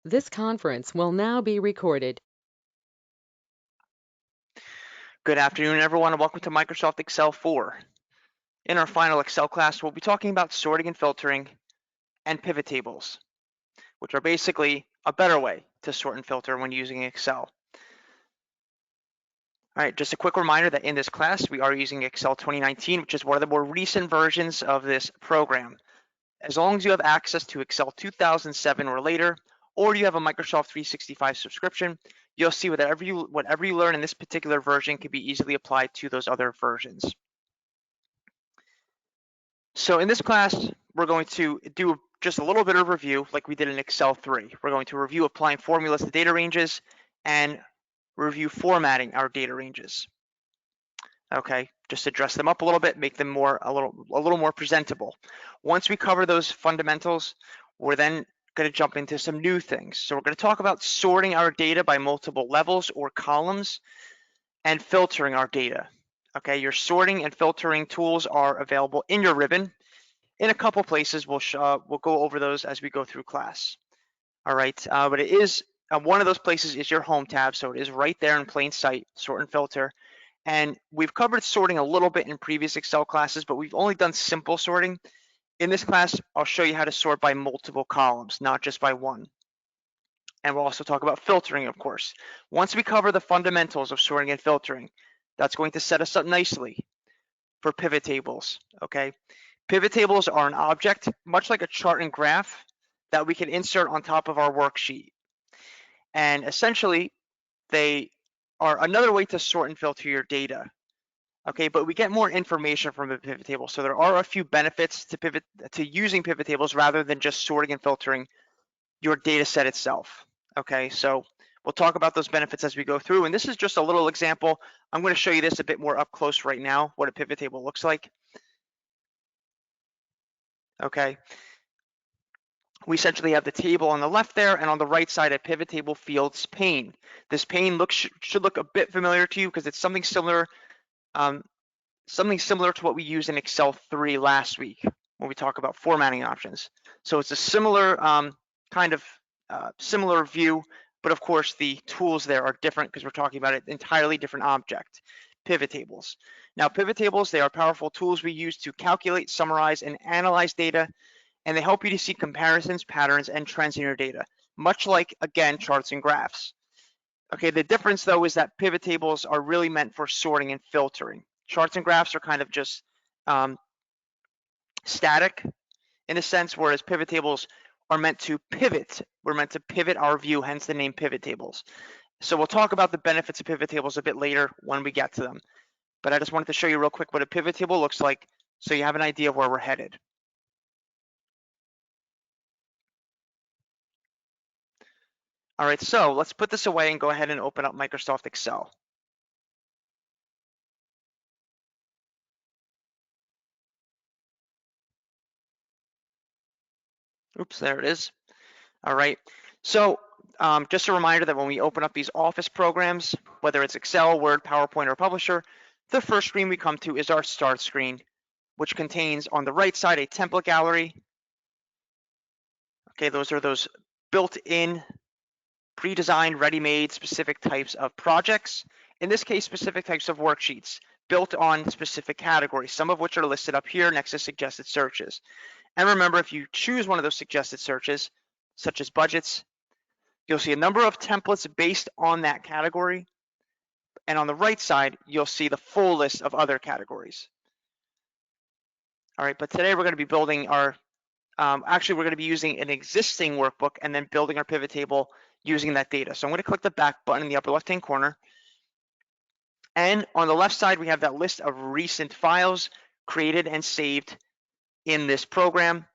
This conference will now be recorded. Good afternoon, everyone, and welcome to Microsoft Excel 4. In our final Excel class, we'll be talking about sorting and filtering and pivot tables, which are basically a better way to sort and filter when using Excel. All right, just a quick reminder that in this class, we are using Excel 2019, which is one of the more recent versions of this program. As long as you have access to Excel 2007 or later, or you have a Microsoft 365 subscription, you'll see whatever you learn in this particular version can be easily applied to those other versions. So in this class, we're going to do just a little bit of review like we did in Excel 3. We're going to review applying formulas to data ranges and review formatting our data ranges. Okay, just to dress them up a little bit, make them a little more presentable. Once we cover those fundamentals, we're then going to jump into some new things. So we're going to talk about sorting our data by multiple levels or columns and filtering our data. Okay, your sorting and filtering tools are available in your ribbon. In a couple places, we'll go over those as we go through class. All right, but it is one of those places is your home tab, so it is right there in plain sight, sort and filter. And we've covered sorting a little bit in previous Excel classes, but we've only done simple sorting. In this class, I'll show you how to sort by multiple columns, not just by one. And we'll also talk about filtering, of course. Once we cover the fundamentals of sorting and filtering, that's going to set us up nicely for pivot tables, okay? Pivot tables are an object, much like a chart and graph, that we can insert on top of our worksheet. And essentially, they are another way to sort and filter your data. Okay, but we get more information from a pivot table. So there are a few benefits to using pivot tables rather than just sorting and filtering your data set itself. Okay, so we'll talk about those benefits as we go through. And this is just a little example. I'm going to show you this a bit more up close right now, what a pivot table looks like. Okay, we essentially have the table on the left there, and on the right side, a pivot table fields pane. This pane should look a bit familiar to you because it's something similar to what we used in Excel 3 last week when we talk about formatting options. So it's a similar similar view, but of course the tools there are different because we're talking about an entirely different object, pivot tables. Now pivot tables, they are powerful tools we use to calculate, summarize, and analyze data, and they help you to see comparisons, patterns, and trends in your data, much like, again, charts and graphs. Okay, the difference though is that pivot tables are really meant for sorting and filtering. Charts and graphs are kind of just static in a sense, whereas pivot tables are meant to pivot. We're meant to pivot our view, hence the name pivot tables. So we'll talk about the benefits of pivot tables a bit later when we get to them. But I just wanted to show you real quick what a pivot table looks like so you have an idea of where we're headed. All right, so let's put this away and go ahead and open up Microsoft Excel. Oops, there it is. All right, so just a reminder that when we open up these Office programs, whether it's Excel, Word, PowerPoint, or Publisher, the first screen we come to is our Start screen, which contains on the right side a template gallery. Okay, those are those built-in, pre-designed, ready-made specific types of projects. In this case, specific types of worksheets built on specific categories, some of which are listed up here next to suggested searches. And remember, if you choose one of those suggested searches, such as budgets, you'll see a number of templates based on that category. And on the right side, you'll see the full list of other categories. All right, but today we're going to be building our actually, we're going to be using an existing workbook and then building our pivot table using that data. So I'm going to click the back button in the upper left-hand corner. And on the left side, we have that list of recent files created and saved in this program.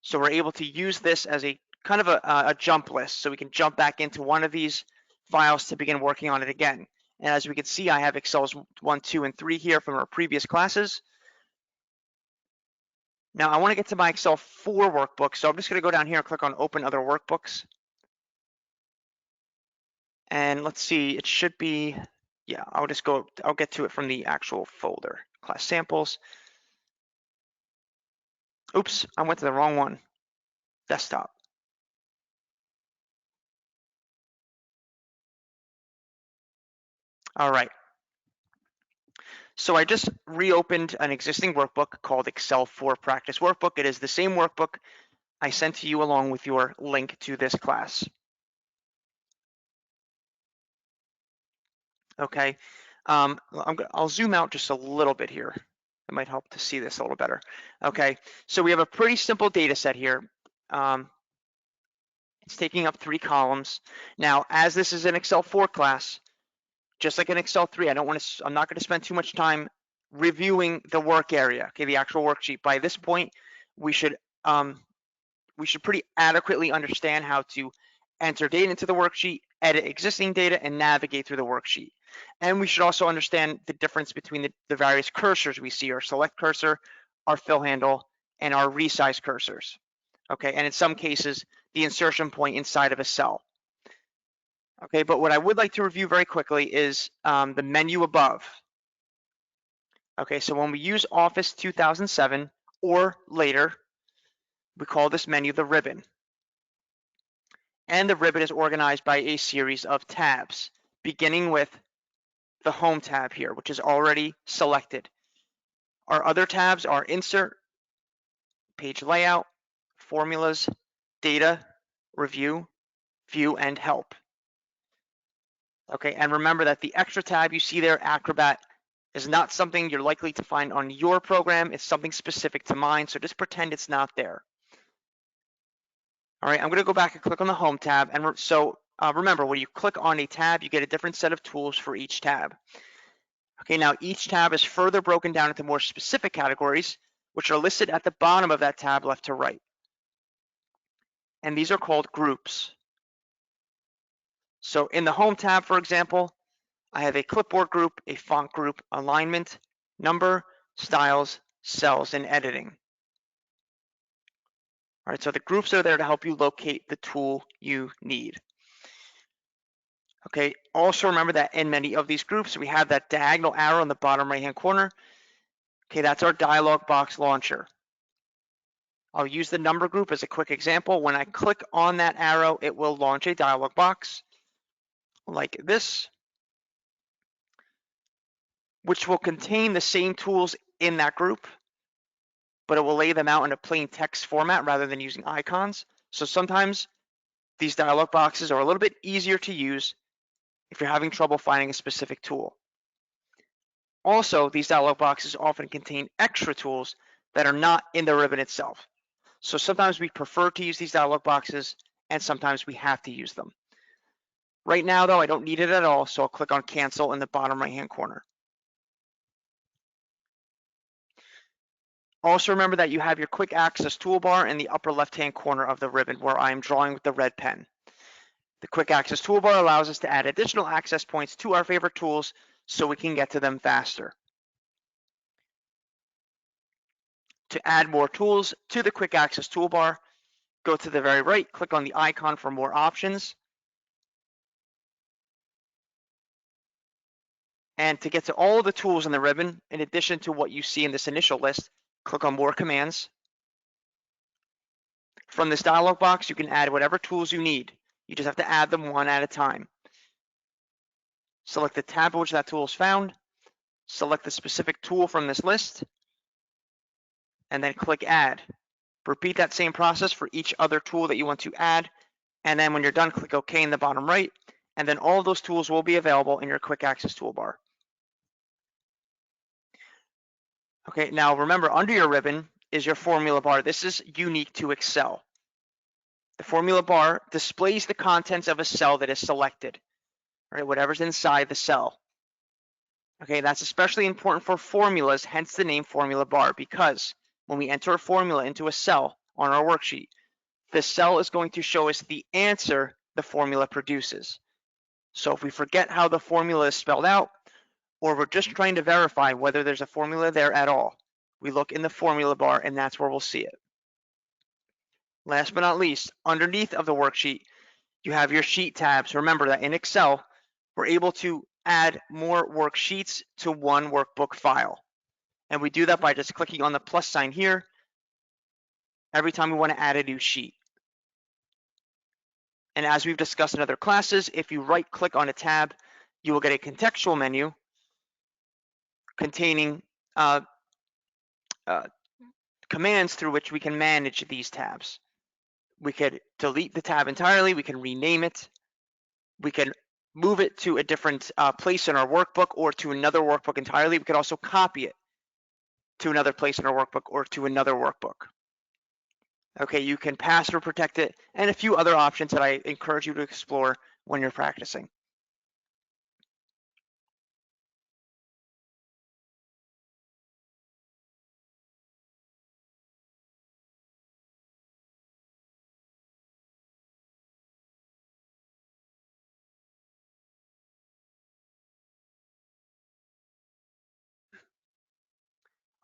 So we're able to use this as a kind of a jump list. So we can jump back into one of these files to begin working on it again. And as we can see, I have Excels 1, 2, and 3 here from our previous classes. Now I want to get to my Excel 4 workbook, so I'm just going to go down here and click on Open Other Workbooks. And let's see, it should be, yeah, I'll get to it from the actual folder, Class Samples. Oops, I went to the wrong one, Desktop. All right. So I just reopened an existing workbook called Excel 4 Practice Workbook. It is the same workbook I sent to you along with your link to this class. Okay. I'll zoom out just a little bit here. It might help to see this a little better. Okay. So we have a pretty simple data set here. It's taking up 3 columns. Now, as this is an Excel 4 class, just like in Excel 3, I'm not going to spend too much time reviewing the work area, okay, the actual worksheet. By this point, we should pretty adequately understand how to enter data into the worksheet, edit existing data, and navigate through the worksheet. And we should also understand the difference between the various cursors we see, our select cursor, our fill handle, and our resize cursors. Okay, and in some cases, the insertion point inside of a cell. Okay, but what I would like to review very quickly is the menu above. Okay, so when we use Office 2007 or later, we call this menu the ribbon. And the ribbon is organized by a series of tabs, beginning with the Home tab here, which is already selected. Our other tabs are Insert, Page Layout, Formulas, Data, Review, View, and Help. Okay, and remember that the extra tab you see there, Acrobat, is not something you're likely to find on your program. It's something specific to mine, so just pretend it's not there. All right, I'm going to go back and click on the Home tab. And remember, when you click on a tab, you get a different set of tools for each tab. Okay, now each tab is further broken down into more specific categories, which are listed at the bottom of that tab left to right. And these are called groups. So in the Home tab, for example, I have a clipboard group, a font group, alignment, number, styles, cells, and editing. All right, so the groups are there to help you locate the tool you need. Okay, also remember that in many of these groups, we have that diagonal arrow in the bottom right-hand corner. Okay, that's our dialog box launcher. I'll use the number group as a quick example. When I click on that arrow, it will launch a dialog box like this, which will contain the same tools in that group, but it will lay them out in a plain text format rather than using icons. So sometimes these dialog boxes are a little bit easier to use if you're having trouble finding a specific tool. Also, these dialog boxes often contain extra tools that are not in the ribbon itself. So sometimes we prefer to use these dialog boxes, and sometimes we have to use them. Right now, though, I don't need it at all, so I'll click on Cancel in the bottom right-hand corner. Also remember that you have your quick access toolbar in the upper left-hand corner of the ribbon where I'm drawing with the red pen. The quick access toolbar allows us to add additional access points to our favorite tools so we can get to them faster. To add more tools to the quick access toolbar, go to the very right, click on the icon for more options. And to get to all of the tools in the ribbon, in addition to what you see in this initial list, click on More Commands. From this dialog box, you can add whatever tools you need. You just have to add them one at a time. Select the tab in which that tool is found, select the specific tool from this list, and then click Add. Repeat that same process for each other tool that you want to add, and then when you're done, click OK in the bottom right, and then all of those tools will be available in your quick access toolbar. Okay, now remember, under your ribbon is your formula bar. This is unique to Excel. The formula bar displays the contents of a cell that is selected, right? Whatever's inside the cell. Okay, that's especially important for formulas, hence the name formula bar, because when we enter a formula into a cell on our worksheet, the cell is going to show us the answer the formula produces. So if we forget how the formula is spelled out, or we're just trying to verify whether there's a formula there at all, we look in the formula bar and that's where we'll see it. Last but not least, underneath of the worksheet, you have your sheet tabs. Remember that in Excel, we're able to add more worksheets to one workbook file. And we do that by just clicking on the plus sign here every time we want to add a new sheet. And as we've discussed in other classes, if you right click on a tab, you will get a contextual menu containing commands through which we can manage these tabs. We could delete the tab entirely, we can rename it, we can move it to a different place in our workbook or to another workbook entirely. We could also copy it to another place in our workbook or to another workbook. Okay, you can password protect it and a few other options that I encourage you to explore when you're practicing.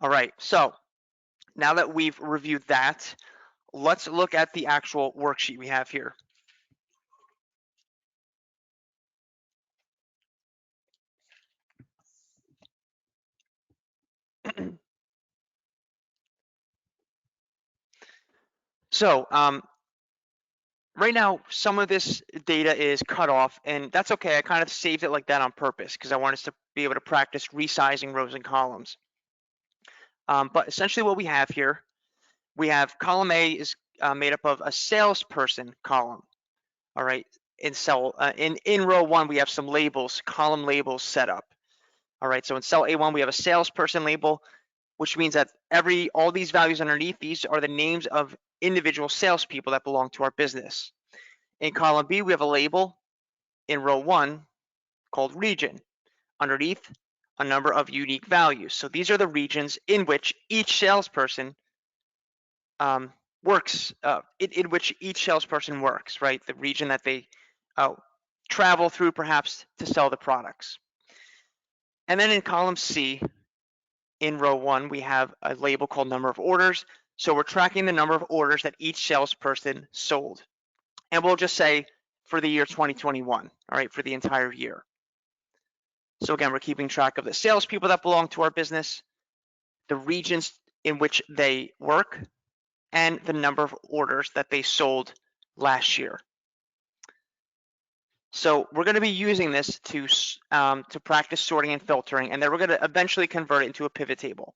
All right, so now that we've reviewed that, let's look at the actual worksheet we have here. So right now, some of this data is cut off, and that's okay. I kind of saved it like that on purpose because I want us to be able to practice resizing rows and columns. But essentially what we have here, we have column A is made up of a salesperson column. All right, in row 1, we have some labels, column labels set up. All right, so in cell A1, we have a salesperson label, which means that all these values underneath these are the names of individual salespeople that belong to our business. In column B, we have a label in row 1 called region. Underneath, a number of unique values. So these are the regions in which each salesperson works, in which each salesperson works, right? The region that they travel through perhaps to sell the products. And then in column C, in row 1, we have a label called number of orders. So we're tracking the number of orders that each salesperson sold. And we'll just say for the year 2021, all right, for the entire year. So again, we're keeping track of the salespeople that belong to our business, the regions in which they work, and the number of orders that they sold last year. So we're going to be using this to practice sorting and filtering, and then we're going to eventually convert it into a pivot table.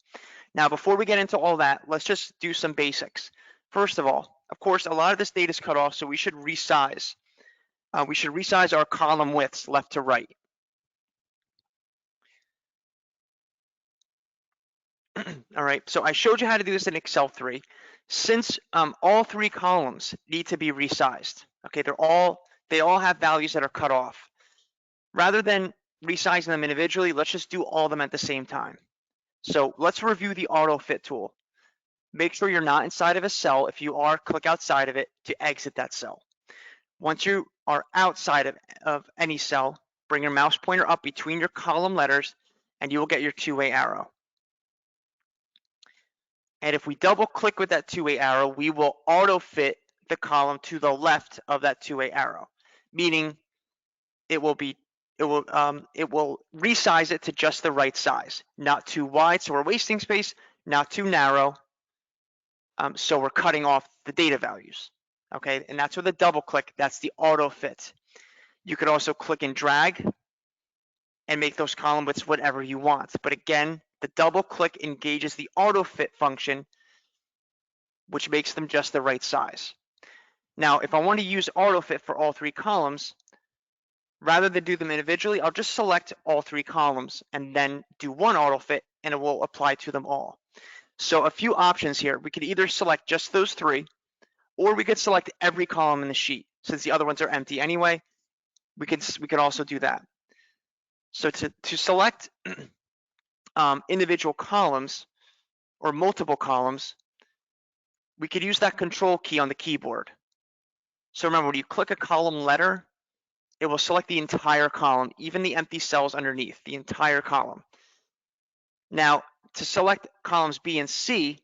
Now, before we get into all that, let's just do some basics. First of all, of course, a lot of this data is cut off, so we should resize. We should resize our column widths left to right. All right, so I showed you how to do this in Excel 3. Since all 3 columns need to be resized, okay, they all have values that are cut off. Rather than resizing them individually, let's just do all of them at the same time. So let's review the auto fit tool. Make sure you're not inside of a cell. If you are, click outside of it to exit that cell. Once you are outside of any cell, bring your mouse pointer up between your column letters and you will get your two-way arrow. And if we double click with that two-way arrow, we will auto fit the column to the left of that two-way arrow, meaning it will resize it to just the right size, not too wide, so we're wasting space, not too narrow, so we're cutting off the data values. Okay, and that's with a double click. That's the auto fit. You could also click and drag and make those column widths whatever you want. But again, the double click engages the auto fit function, which makes them just the right size. Now, if I want to use auto fit for all 3 columns, rather than do them individually, I'll just select all 3 columns and then do one auto fit and it will apply to them all. So a few options here. We could either select just those 3, or we could select every column in the sheet. Since the other ones are empty anyway, we could also do that. So to select individual columns or multiple columns, we could use that control key on the keyboard. So remember, when you click a column letter, it will select the entire column, even the empty cells underneath, the entire column. Now, to select columns B and C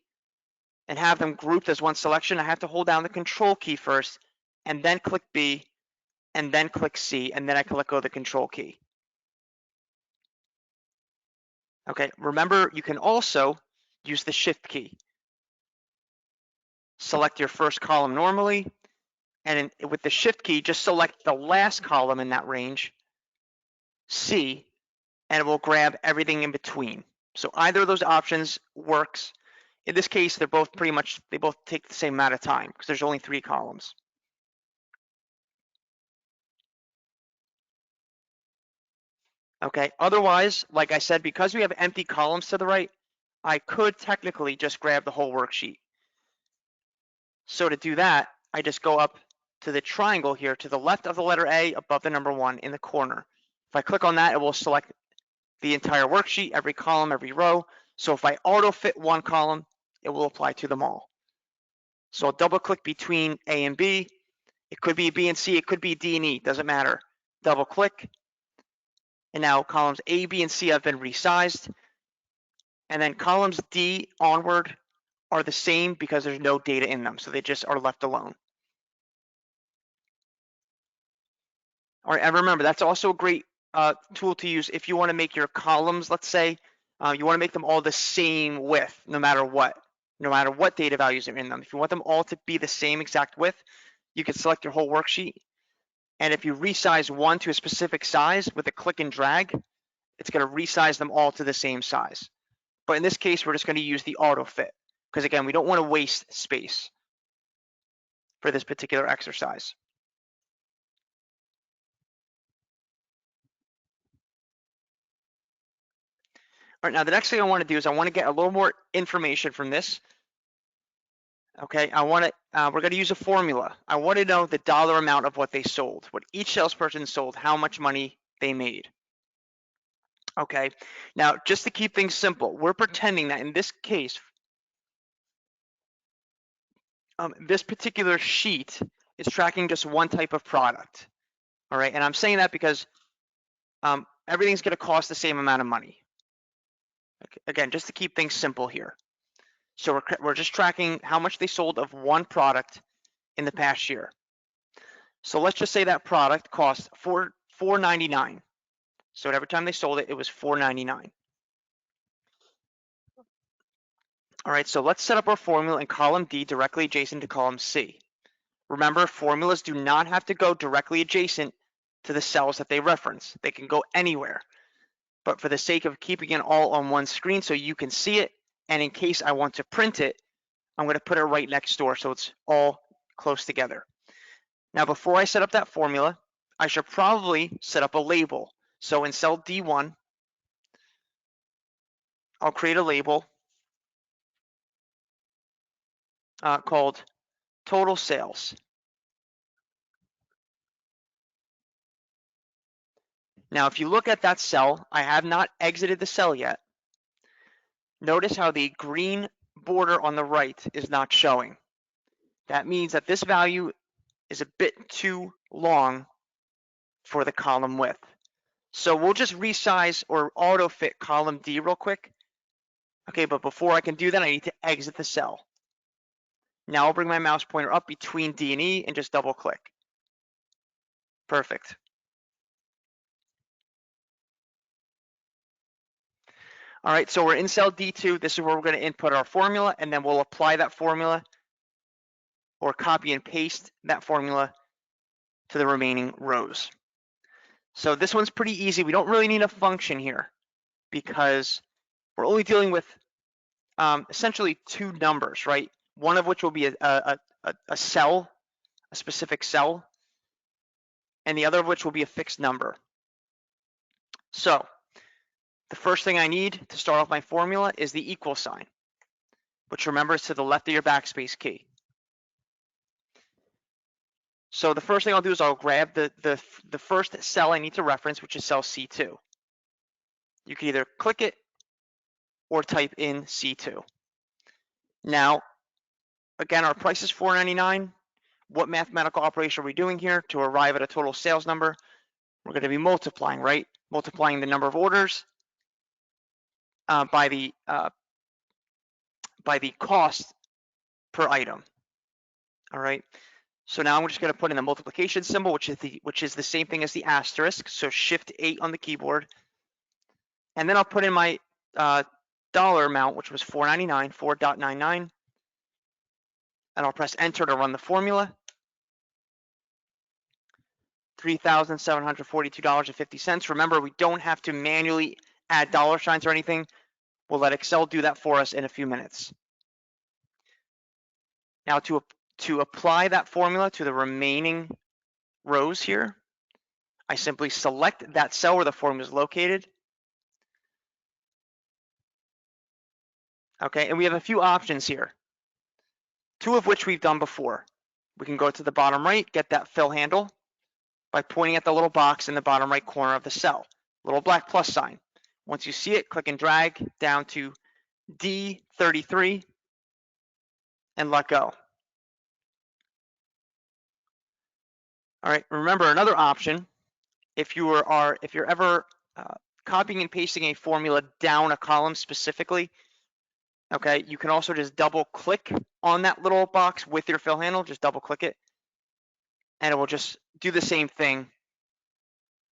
and have them grouped as one selection, I have to hold down the control key first and then click B and then click C, and then I can let go of the control key. Okay, remember, you can also use the shift key. Select your first column normally, and with the shift key, just select the last column in that range C, and it will grab everything in between. So either of those options works. In this case, they're both pretty much, they both take the same amount of time because there's only 3 columns. Okay, otherwise, like I said, because we have empty columns to the right, I could technically just grab the whole worksheet. So to do that, I just go up to the triangle here to the left of the letter A above the number 1 in the corner. If I click on that, it will select the entire worksheet, every column, every row. So if I auto fit one column, it will apply to them all. So I'll double click between A and B. It could be B and C, it could be D and E, doesn't matter. Double click, and now columns A, B, and C have been resized. And then columns D onward are the same because there's no data in them, so they just are left alone. All right, and remember, that's also a great tool to use if you want to make your columns, let's say, you want to make them all the same width, no matter what data values are in them. If you want them all to be the same exact width, you can select your whole worksheet. And if you resize one to a specific size with a click and drag, it's going to resize them all to the same size. But in this case, we're just going to use the auto fit because, again, we don't want to waste space for this particular exercise. All right, now the next thing I want to do is I want to get a little more information from this. Okay, we're going to use a formula. I want to know the dollar amount of what they sold, what each salesperson sold, how much money they made. Okay, now just to keep things simple, we're pretending that in this case, this particular sheet is tracking just one type of product. All right, and I'm saying that because everything's going to cost the same amount of money. Okay, again, just to keep things simple here. So we're just tracking how much they sold of one product in the past year. So let's just say that product cost $4.99. So every time they sold it, it was $4.99. All right, so let's set up our formula in column D directly adjacent to column C. Remember, formulas do not have to go directly adjacent to the cells that they reference. They can go anywhere. But for the sake of keeping it all on one screen so you can see it, and in case I want to print it, I'm going to put it right next door so it's all close together. Now, before I set up that formula, I should probably set up a label. So in cell D1, I'll create a label called total sales. Now, if you look at that cell, I have not exited the cell yet. Notice how the green border on the right is not showing. That means that this value is a bit too long for the column width. So we'll just resize or auto fit column D real quick. Okay, but before I can do that, I need to exit the cell. Now I'll bring my mouse pointer up between D and E and just double click. Perfect. All right, so we're in cell D2. This is where we're going to input our formula, and then we'll apply that formula or copy and paste that formula to the remaining rows. So this one's pretty easy. We don't really need a function here because we're only dealing with essentially two numbers, right? One of which will be a cell, a specific cell, and the other of which will be a fixed number. So the first thing I need to start off my formula is the equal sign, which remember is to the left of your backspace key. So the first thing I'll do is I'll grab the first cell I need to reference, which is cell C2. You can either click it or type in C2. Now, again, our price is $4.99. What mathematical operation are we doing here to arrive at a total sales number? We're going to be multiplying, right? Multiplying the number of orders by the cost per item. All right. So now I'm just going to put in the multiplication symbol, which is the same thing as the asterisk. So Shift 8 on the keyboard, and then I'll put in my dollar amount, which was $4.99, 4.99, and I'll press Enter to run the formula. $3,742.50. Remember, we don't have to manually add dollar signs or anything. We'll let Excel do that for us in a few minutes. Now to apply that formula to the remaining rows here, I simply select that cell where the formula is located. Okay, and we have a few options here, two of which we've done before. We can go to the bottom right, get that fill handle by pointing at the little box in the bottom right corner of the cell, little black plus sign. Once you see it, click and drag down to D33 and let go. All right, remember another option, if you're ever copying and pasting a formula down a column specifically, okay, you can also just double click on that little box with your fill handle, just double click it, and it will just do the same thing,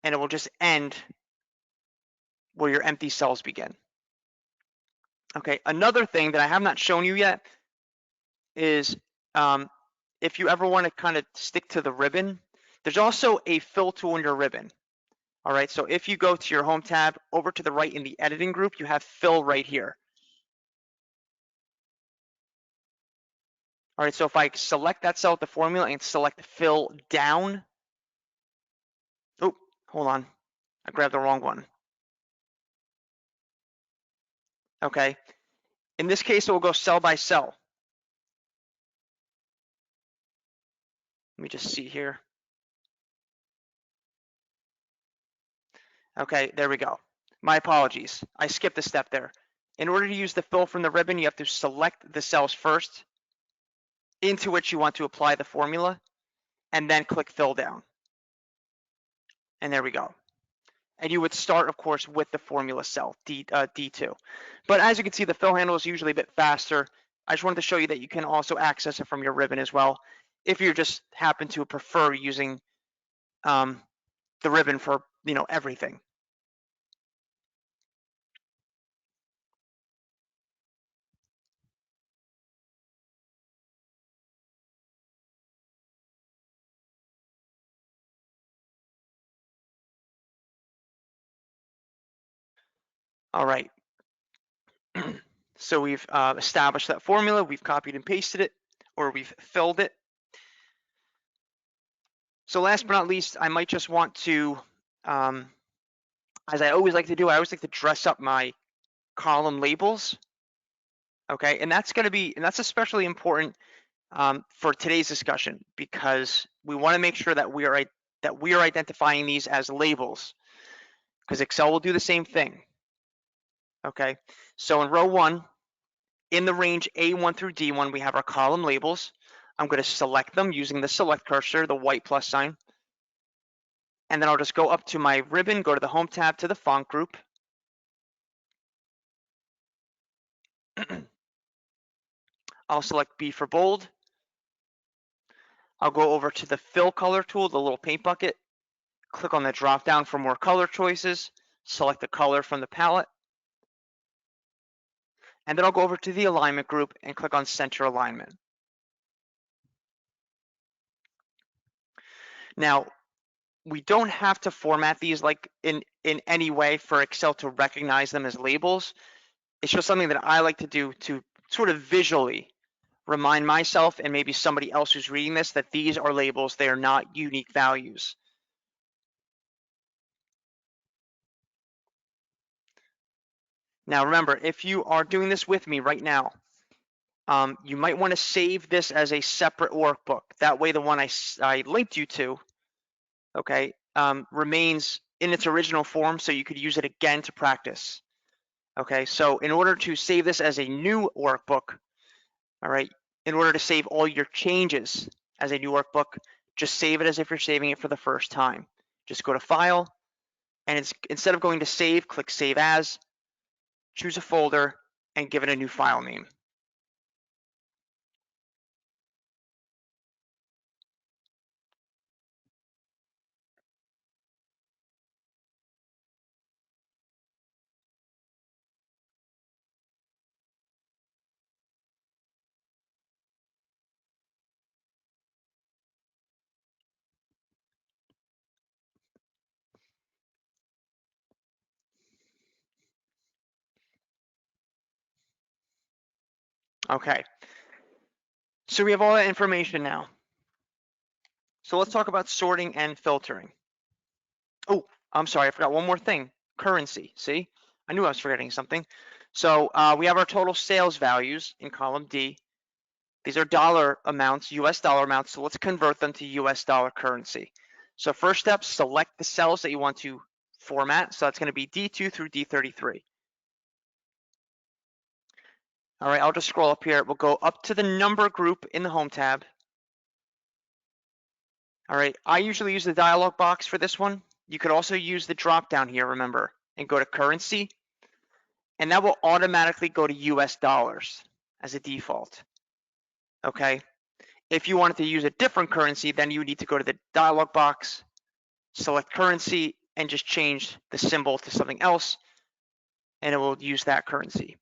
and it will just end where your empty cells begin. Okay, another thing that I have not shown you yet is if you ever want to kind of stick to the ribbon, there's also a fill tool in your ribbon. All right, so if you go to your home tab, over to the right in the editing group, you have fill right here. All right, so if I select that cell with the formula and select fill down, oh, hold on, I grabbed the wrong one. Okay, in this case, it will go cell by cell. Let me just see here. Okay, there we go. My apologies, I skipped a step there. In order to use the fill from the ribbon, you have to select the cells first into which you want to apply the formula, and then click fill down. And there we go. And you would start, of course, with the formula cell, D2. But as you can see, the fill handle is usually a bit faster. I just wanted to show you that you can also access it from your ribbon as well, if you just happen to prefer using the ribbon for everything. All right. So we've established that formula, we've copied and pasted it, or we've filled it. So last but not least, I might just want to, as I always like to do, I always like to dress up my column labels. Okay, and that's especially important for today's discussion, because we want to make sure that we are identifying these as labels, because Excel will do the same thing. Okay, so in row 1, in the range A1 through D1, we have our column labels. I'm going to select them using the select cursor, the white plus sign, and then I'll just go up to my ribbon, go to the home tab, to the font group. I'll select B for bold. I'll go over to the fill color tool, the little paint bucket, click on the drop down for more color choices, select the color from the palette, and then I'll go over to the alignment group and click on center alignment. Now, we don't have to format these like in any way for Excel to recognize them as labels. It's just something that I like to do to sort of visually remind myself and maybe somebody else who's reading this that these are labels, they are not unique values. Now remember, if you are doing this with me right now, you might want to save this as a separate workbook. That way the one I linked you to, okay, remains in its original form, so you could use it again to practice. Okay, so in order to save this as a new workbook, all right, in order to save all your changes as a new workbook, just save it as if you're saving it for the first time. Just go to File, and instead of going to Save, click Save As, choose a folder, and give it a new file name. Okay, so we have all that information now. So let's talk about sorting and filtering. Oh, I'm sorry, I forgot one more thing. Currency, see? I knew I was forgetting something. So we have our total sales values in column D. These are dollar amounts, US dollar amounts, so let's convert them to US dollar currency. So first step, select the cells that you want to format. So that's going to be D2 through D33. All right, I'll just scroll up here. We'll go up to the number group in the Home tab. All right, I usually use the dialog box for this one. You could also use the drop down here, remember, and go to currency, and that will automatically go to US dollars as a default. Okay, if you wanted to use a different currency, then you would need to go to the dialog box, select currency, and just change the symbol to something else, and it will use that currency.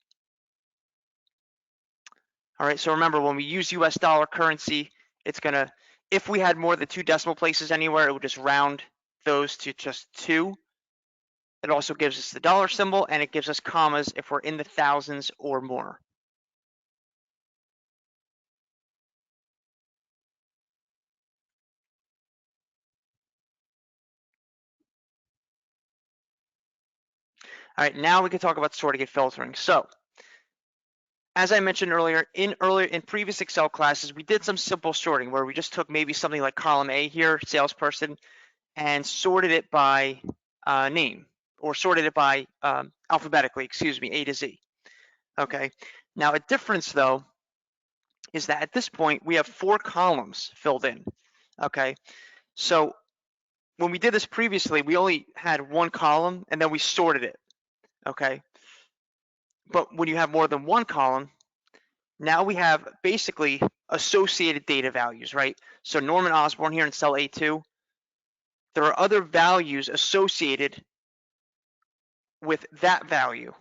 All right, so remember, when we use US dollar currency, it's gonna, if we had more than 2 decimal places anywhere, it would just round those to just 2. It also gives us the dollar symbol, and it gives us commas if we're in the thousands or more. All right, now we can talk about sorting and filtering. So, as I mentioned earlier, in previous Excel classes, we did some simple sorting where we just took maybe something like column A here, salesperson, and sorted it by name, or sorted it by alphabetically, excuse me, A to Z. Okay. Now a difference though is that at this point we have 4 columns filled in. Okay. So when we did this previously, we only had 1 column and then we sorted it. Okay. But when you have more than 1 column, now we have basically associated data values, right? So Norman Osborne here in cell A2, there are other values associated with that value.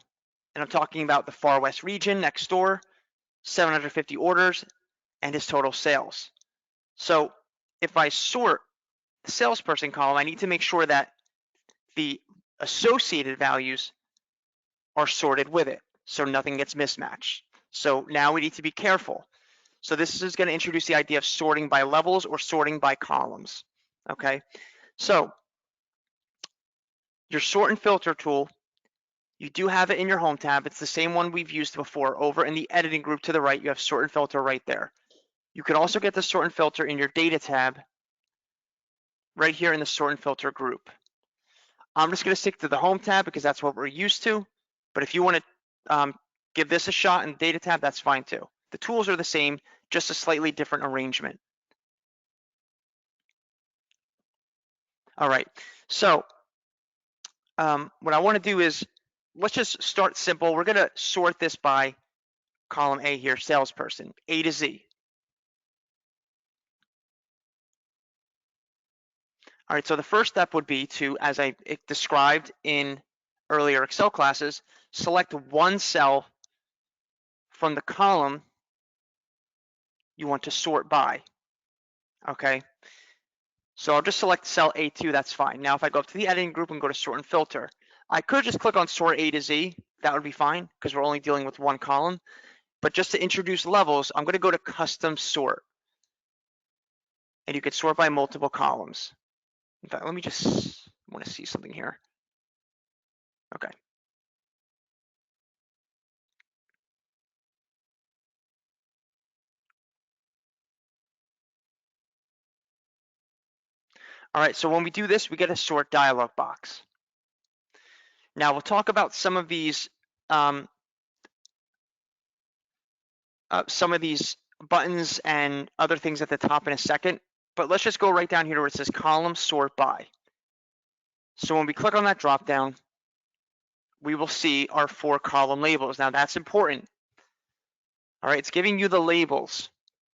And I'm talking about the Far West region next door, 750 orders, and his total sales. So if I sort the salesperson column, I need to make sure that the associated values are sorted with it, so nothing gets mismatched. So now we need to be careful. So this is going to introduce the idea of sorting by levels or sorting by columns. Okay, so your sort and filter tool, you do have it in your Home tab. It's the same one we've used before. Over in the editing group to the right, you have sort and filter right there. You can also get the sort and filter in your data tab right here in the sort and filter group. I'm just going to stick to the Home tab because that's what we're used to. But if you want to give this a shot in the data tab, that's fine too. The tools are the same, just a slightly different arrangement. All right, so what I want to do is, let's just start simple. We're going to sort this by column A here, salesperson, A to Z. All right, so the first step would be to, as I described in earlier Excel classes, select one cell from the column you want to sort by. Okay, so I'll just select cell A2, that's fine. Now if I go up to the editing group and go to sort and filter, I could just click on sort A to Z, that would be fine because we're only dealing with 1 column. But just to introduce levels, I'm going to go to custom sort. And you can sort by multiple columns. In fact, let me just want to see something here. Okay. All right, so when we do this, we get a sort dialog box. Now we'll talk about some of these buttons and other things at the top in a second, but let's just go right down here where it says column sort by. So when we click on that drop down, we will see our 4 column labels. Now that's important. All right, it's giving you the labels.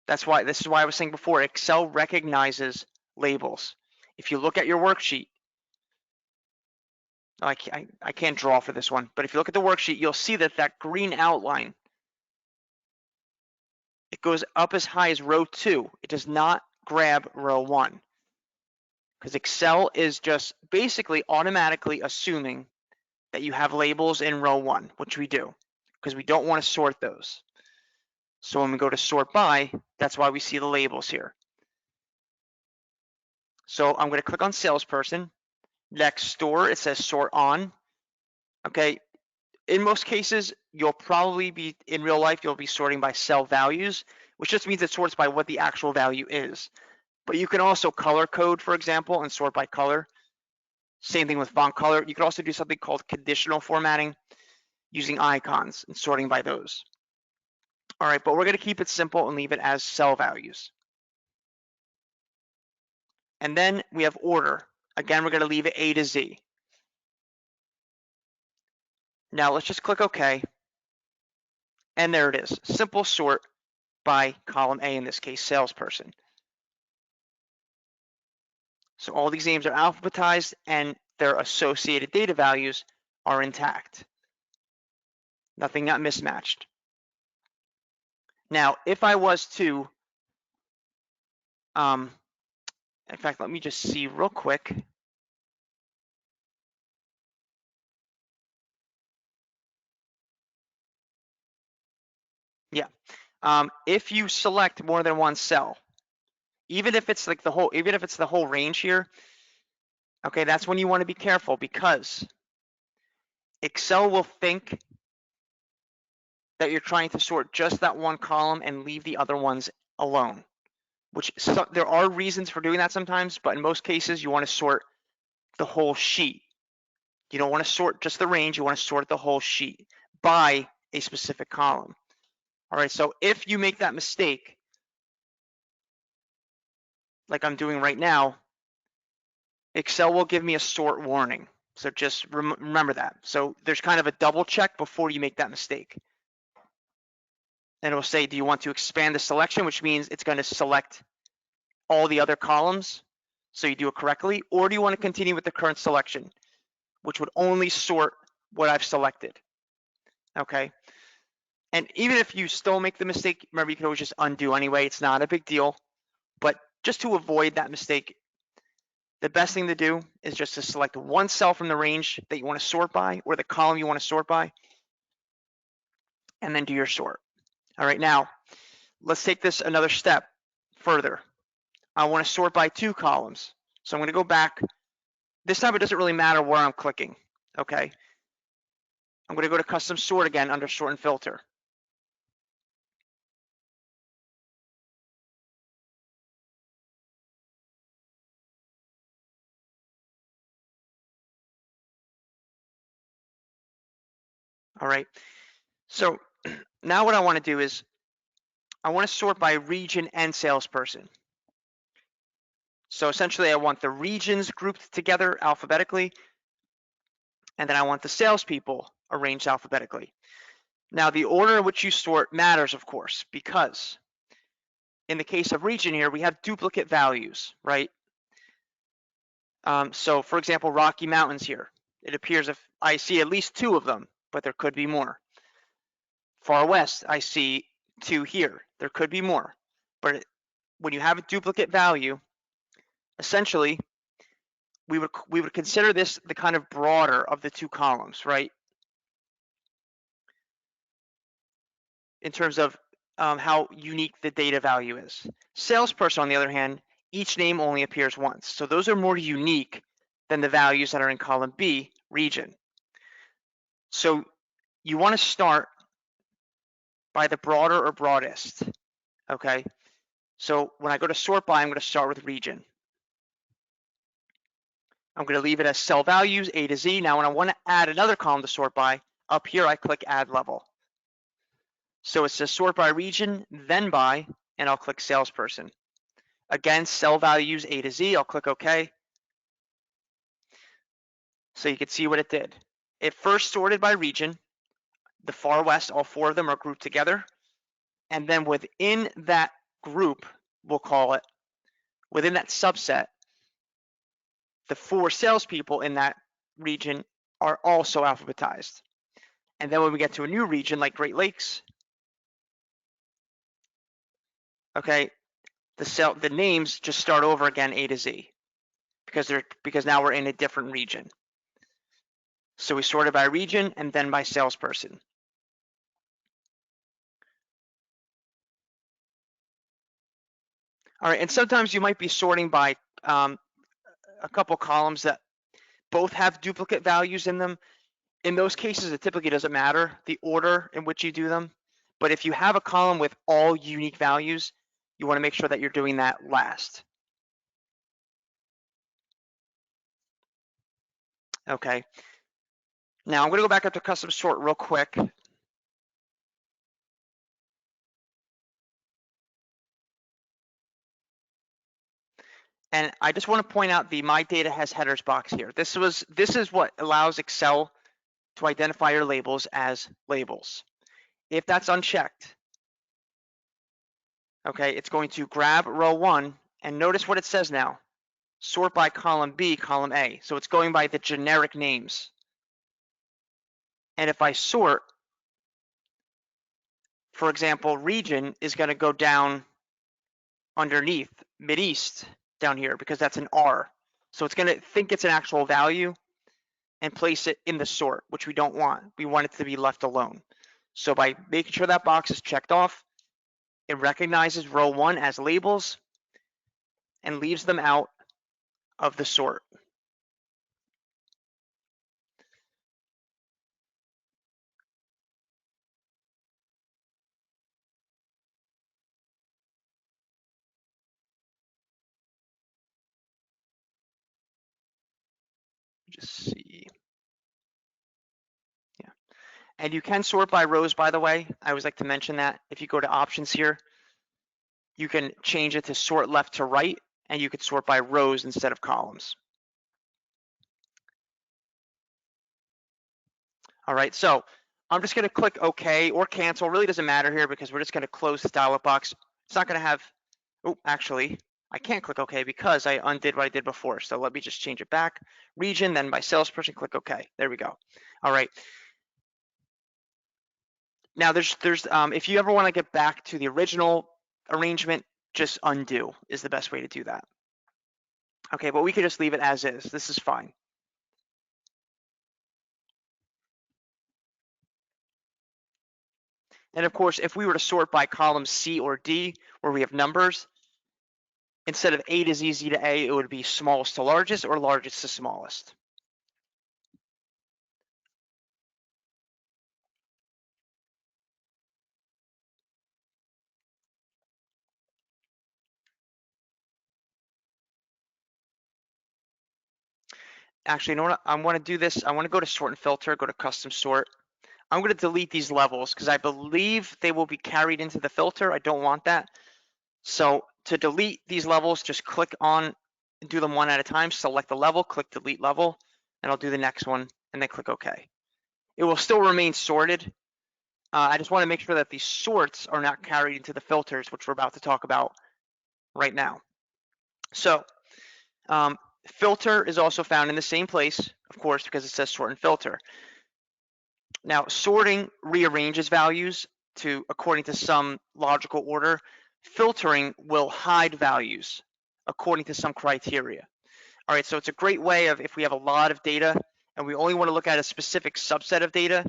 This is why I was saying before, Excel recognizes labels. If you look at your worksheet, I can't draw for this one, but if you look at the worksheet, you'll see that that green outline, it goes up as high as row 2. It does not grab row 1 because Excel is just basically automatically assuming that you have labels in row 1, which we do because we don't want to sort those. So when we go to sort by, that's why we see the labels here. So I'm going to click on salesperson. Next door, it says sort on. Okay. In most cases, you'll probably be, in real life, you'll be sorting by cell values, which just means it sorts by what the actual value is. But you can also color code, for example, and sort by color. Same thing with font color. You could also do something called conditional formatting using icons and sorting by those. All right, but we're going to keep it simple and leave it as cell values. And then we have order. Again, we're going to leave it A to Z. Now let's just click OK. And there it is. Simple sort by column A, in this case, salesperson. So all these names are alphabetized and their associated data values are intact. Nothing got mismatched. Now, if I was to, in fact, let me just see real quick. Yeah. If you select more than one cell, even if it's like the whole range here, okay, that's when you want to be careful, because Excel will think that you're trying to sort just that one column and leave the other ones alone, which there are reasons for doing that sometimes, but in most cases you want to sort the whole sheet. You don't want to sort just the range, you want to sort the whole sheet by a specific column. All right, so if you make that mistake, like I'm doing right now, Excel will give me a sort warning. So just remember that. So there's kind of a double check before you make that mistake. And it will say, do you want to expand the selection, which means it's going to select all the other columns so you do it correctly, or do you want to continue with the current selection, which would only sort what I've selected? Okay. And even if you still make the mistake, remember, you can always just undo anyway. It's not a big deal. But just to avoid that mistake, the best thing to do is just to select one cell from the range that you want to sort by, or the column you want to sort by, and then do your sort. All right, now let's take this another step further. I want to sort by two columns. So I'm going to go back. This time it doesn't really matter where I'm clicking. Okay. I'm going to go to custom sort again under sort and filter. All right. So now what I want to do is I want to sort by region and salesperson. So essentially I want the regions grouped together alphabetically, and then I want the salespeople arranged alphabetically. Now the order in which you sort matters, of course, because in the case of region here, we have duplicate values, right? So for example, Rocky Mountains here, it appears if I see at least two of them, but there could be more. Far West, I see two here. There could be more. But when you have a duplicate value, essentially, we would consider this the kind of broader of the two columns, right? In terms of how unique the data value is. Salesperson, on the other hand, each name only appears once. So those are more unique than the values that are in column B, region. So you want to start by the broader or broadest, okay? So when I go to sort by, I'm going to start with region. I'm going to leave it as cell values, A to Z. Now when I want to add another column to sort by, up here I click add level. So it says sort by region, then by, and I'll click salesperson. Again, cell values A to Z, I'll click OK. So you can see what it did. It first sorted by region. The far west, all four of them are grouped together. And then within that group, we'll call it, within that subset, the four salespeople in that region are also alphabetized. And then when we get to a new region like Great Lakes, okay, the names just start over again A to Z because now we're in a different region. So we sorted by region and then by salesperson. All right, and sometimes you might be sorting by a couple columns that both have duplicate values in them. In those cases, it typically doesn't matter the order in which you do them. But if you have a column with all unique values, you want to make sure that you're doing that last. Okay. Now I'm going to go back up to custom sort real quick. And I just want to point out the My Data Has Headers box here. This is what allows Excel to identify your labels as labels. If that's unchecked, okay, it's going to grab row 1 and notice what it says now. Sort by column B, column A. So it's going by the generic names. And if I sort, for example, region is going to go down underneath Mideast down here because that's an R. So it's going to think it's an actual value and place it in the sort, which we don't want. We want it to be left alone. So by making sure that box is checked off, it recognizes row 1 as labels and leaves them out of the sort. Just see. Yeah. And you can sort by rows, by the way. I always like to mention that. If you go to options here, you can change it to sort left to right, and you could sort by rows instead of columns. All right, so I'm just going to click OK or cancel. Really doesn't matter here because we're just going to close this dialog box. It's not going to have, oh, actually, I can't click OK because I undid what I did before. So let me just change it back. Region, then by salesperson, click OK. There we go. All right. Now there's if you ever want to get back to the original arrangement, just undo is the best way to do that. Okay, but we could just leave it as is. This is fine. And of course, if we were to sort by column C or D, where we have numbers, instead of A to Z, Z to A, it would be smallest to largest or largest to smallest. Actually, you know what? I want to do this. I want to go to sort and filter, go to custom sort. I'm going to delete these levels because I believe they will be carried into the filter. I don't want that. So to delete these levels, just click on, do them one at a time. Select the level, click delete level, and I'll do the next one, and then click OK. It will still remain sorted. I just want to make sure that these sorts are not carried into the filters, which we're about to talk about right now. So filter is also found in the same place, of course, because it says sort and filter. Now, sorting rearranges values to according to some logical order. Filtering will hide values according to some criteria. All right, so it's a great way of if we have a lot of data and we only want to look at a specific subset of data,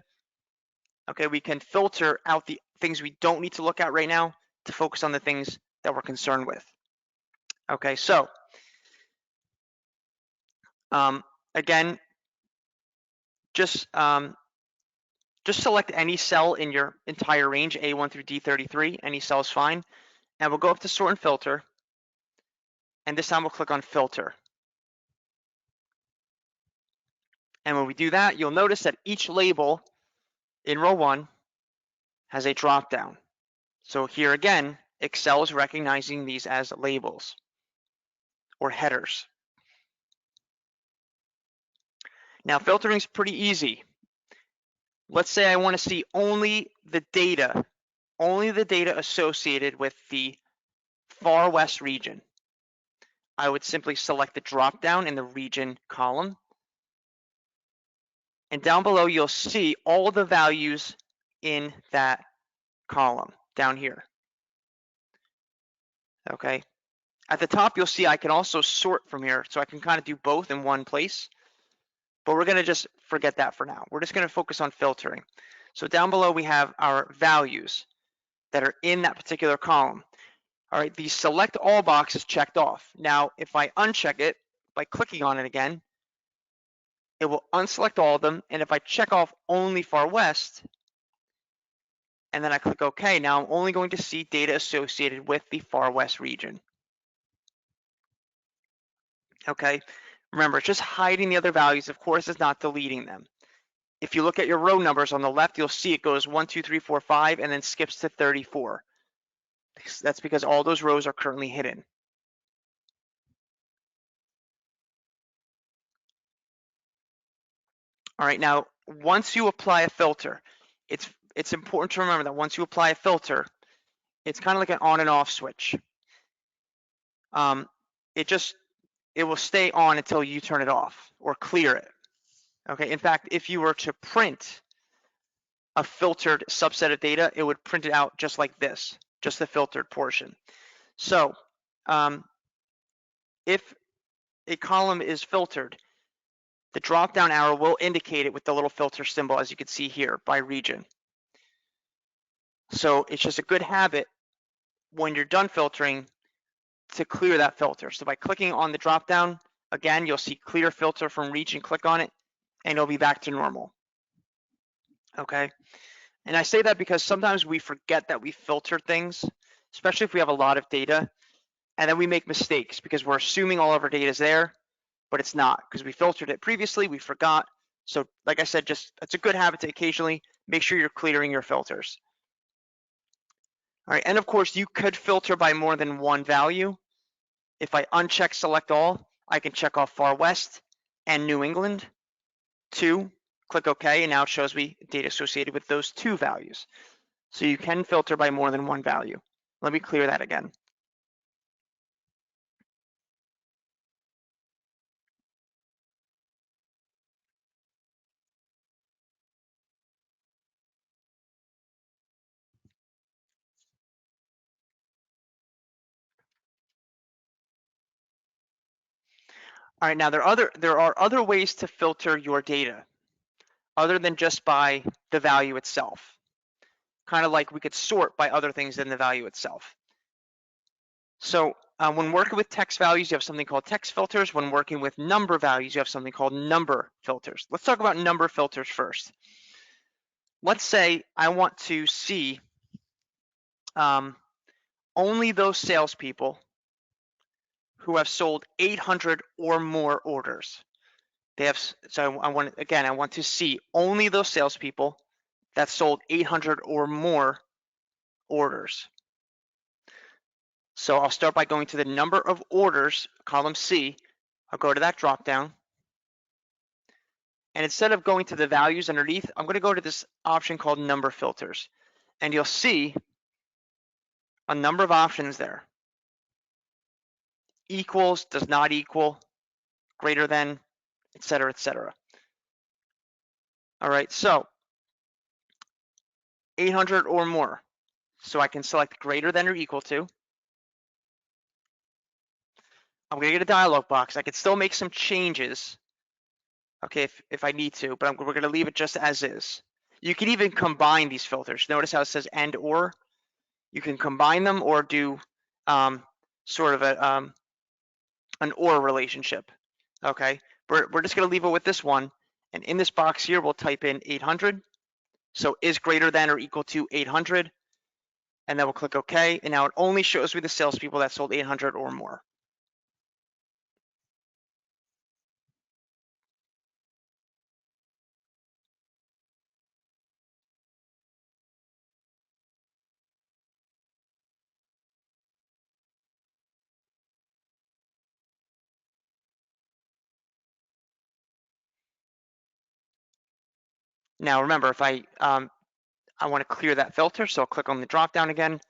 okay, we can filter out the things we don't need to look at right now to focus on the things that we're concerned with. Okay, so again, just select any cell in your entire range, A1 through D33, any cell is fine. And we'll go up to sort and filter. And this time we'll click on filter. And when we do that, you'll notice that each label in row 1 has a drop down. So here again, Excel is recognizing these as labels or headers. Now filtering is pretty easy. Let's say I want to see only the data associated with the far west region. I would simply select the drop down in the region column. And down below, you'll see all the values in that column down here. Okay. At the top, you'll see I can also sort from here. So I can kind of do both in one place. But we're going to just forget that for now. We're just going to focus on filtering. So down below, we have our values that are in that particular column. All right, the select all box is checked off. Now, if I uncheck it by clicking on it again, it will unselect all of them. And if I check off only Far West, and then I click OK, now I'm only going to see data associated with the Far West region. Okay, remember, it's just hiding the other values. Of course, it's not deleting them. If you look at your row numbers on the left, you'll see it goes 1, 2, 3, 4, 5, and then skips to 34. That's because all those rows are currently hidden. All right, now once you apply a filter, it's important to remember that once you apply a filter, it's kind of like an on and off switch. It will stay on until you turn it off or clear it. Okay, in fact, if you were to print a filtered subset of data, it would print it out just like this, just the filtered portion. So if a column is filtered, the drop-down arrow will indicate it with the little filter symbol, as you can see here, by region. So it's just a good habit when you're done filtering to clear that filter. So by clicking on the drop-down, again, you'll see clear filter from region, click on it, and it'll be back to normal. Okay, and I say that because sometimes we forget that we filter things, especially if we have a lot of data, and then we make mistakes because we're assuming all of our data is there, but it's not because we filtered it previously, we forgot. So like I said, just it's a good habit to occasionally make sure you're clearing your filters. All right, and of course you could filter by more than one value. If I uncheck select all, I can check off Far West and New England, 2, click OK, and now it shows me data associated with those 2 values. So you can filter by more than one value. Let me clear that again. All right, now there are other ways to filter your data other than just by the value itself. Kind of like we could sort by other things than the value itself. So when working with text values, you have something called text filters. When working with number values, you have something called number filters. Let's talk about number filters first. Let's say I want to see only those salespeople who have sold 800 or more orders. So I want to see only those salespeople that sold 800 or more orders. So I'll start by going to the number of orders, column C. I'll go to that drop down. And instead of going to the values underneath, I'm going to go to this option called number filters. And you'll see a number of options there. Equals, does not equal, greater than, etc., etc. All right, so 800 or more. So I can select greater than or equal to. I'm going to get a dialog box. I could still make some changes, okay, if I need to, but we're going to leave it just as is. You can even combine these filters. Notice how it says and or. You can combine them or do sort of an or relationship, okay? We're just going to leave it with this one. And in this box here, we'll type in 800. So is greater than or equal to 800. And then we'll click OK. And now it only shows me the salespeople that sold 800 or more. Now remember, if I want to clear that filter, so I'll click on the drop down again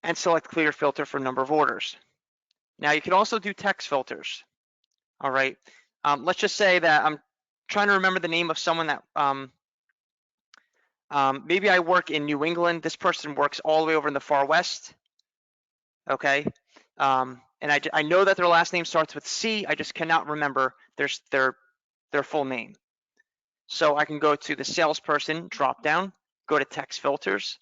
and select clear filter for number of orders. Now you can also do text filters. All right, let's just say that I'm trying to remember the name of someone that maybe I work in New England. This person works all the way over in the Far West. Okay, and I know that their last name starts with C. I just cannot remember their full name. So I can go to the salesperson drop down, go to text filters,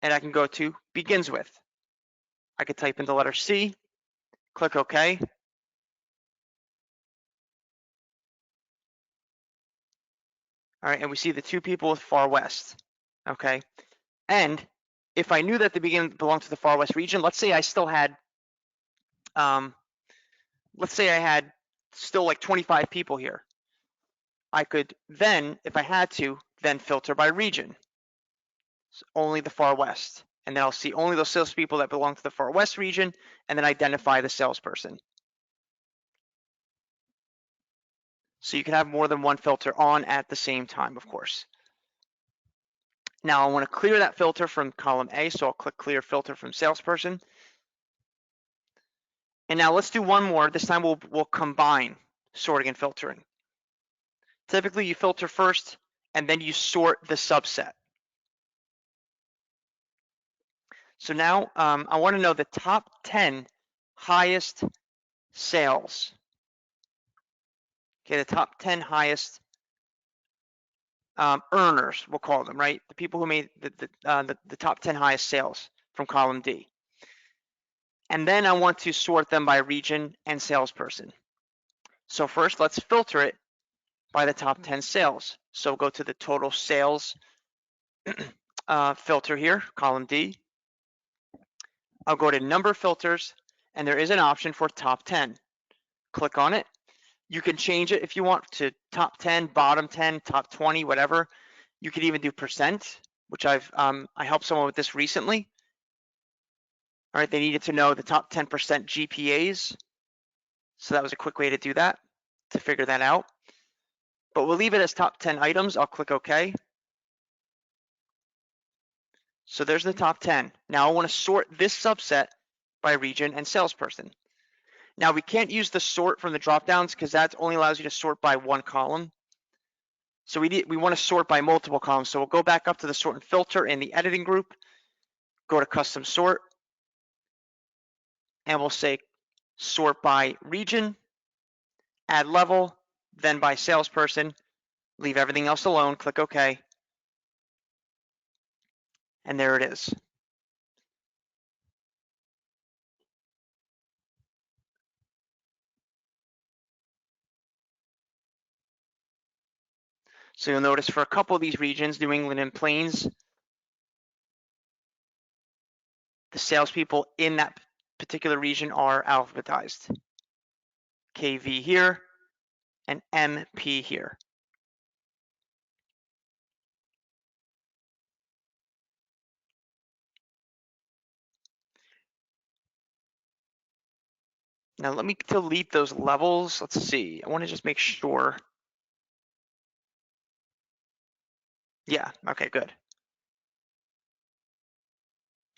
and I can go to begins with. I could type in the letter C, click OK. All right, and we see the two people with far west. Okay, and if I knew that the beginning belonged to the far west region, let's say I still had, let's say I had still like 25 people here. I could then, if I had to, then filter by region, so only the far west. And then I'll see only those salespeople that belong to the far west region, and then identify the salesperson. So you can have more than one filter on at the same time, of course. Now I want to clear that filter from column A, so I'll click clear filter from salesperson. And now let's do one more. This time we'll combine sorting and filtering. Typically you filter first and then you sort the subset. So now I want to know the top 10 highest sales. Okay, the top 10 highest earners, we'll call them, right? The people who made the top 10 highest sales from column D. And then I want to sort them by region and salesperson. So first, let's filter it by the top 10 sales. So go to the total sales filter here, column D. I'll go to number filters, and there is an option for top 10. Click on it. You can change it if you want to top 10, bottom 10, top 20, whatever. You could even do percent, which I helped someone with this recently. All right, they needed to know the top 10% GPAs. So that was a quick way to do that, to figure that out. But we'll leave it as top 10 items. I'll click OK. So there's the top 10. Now I want to sort this subset by region and salesperson. Now we can't use the sort from the dropdowns because that only allows you to sort by one column. So we want to sort by multiple columns. So we'll go back up to the sort and filter in the editing group, go to custom sort, and we'll say sort by region, add level, then by salesperson, leave everything else alone, click OK, and there it is. So you'll notice for a couple of these regions, New England and Plains, the salespeople in that particular region are alphabetized. KV here and MP here. Now let me delete those levels. Let's see. I want to just make sure. Yeah, okay, good.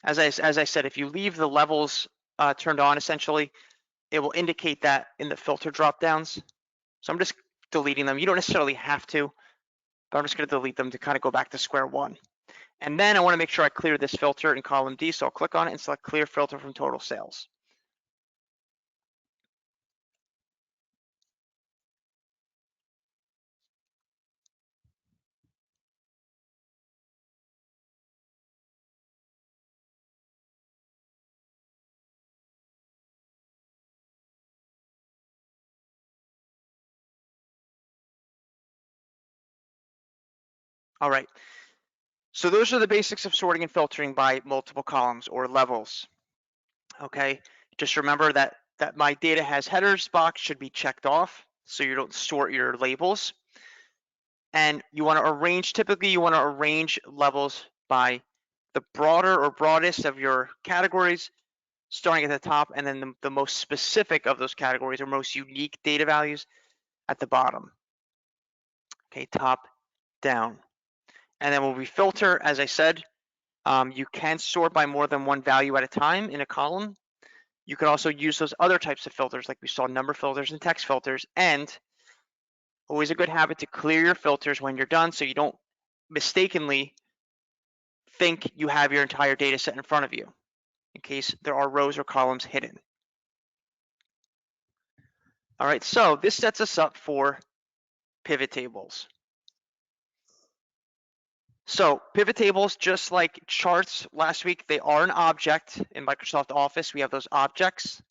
As I said, if you leave the levels turned on, essentially, it will indicate that in the filter dropdowns. So I'm just deleting them. You don't necessarily have to, but I'm just going to delete them to kind of go back to square one. And then I want to make sure I clear this filter in column D, so I'll click on it and select clear filter from total sales. All right, so those are the basics of sorting and filtering by multiple columns or levels. Okay, just remember that my data has headers box should be checked off so you don't sort your labels. And you want to arrange, typically you want to arrange levels by the broader or broadest of your categories, starting at the top, and then the most specific of those categories or most unique data values at the bottom. Okay, top down. And then when we filter, as I said, you can sort by more than one value at a time in a column. You can also use those other types of filters, like we saw, number filters and text filters. And always a good habit to clear your filters when you're done so you don't mistakenly think you have your entire data set in front of you in case there are rows or columns hidden. All right, so this sets us up for pivot tables. So pivot tables, just like charts last week, they are an object in Microsoft Office. We have those objects,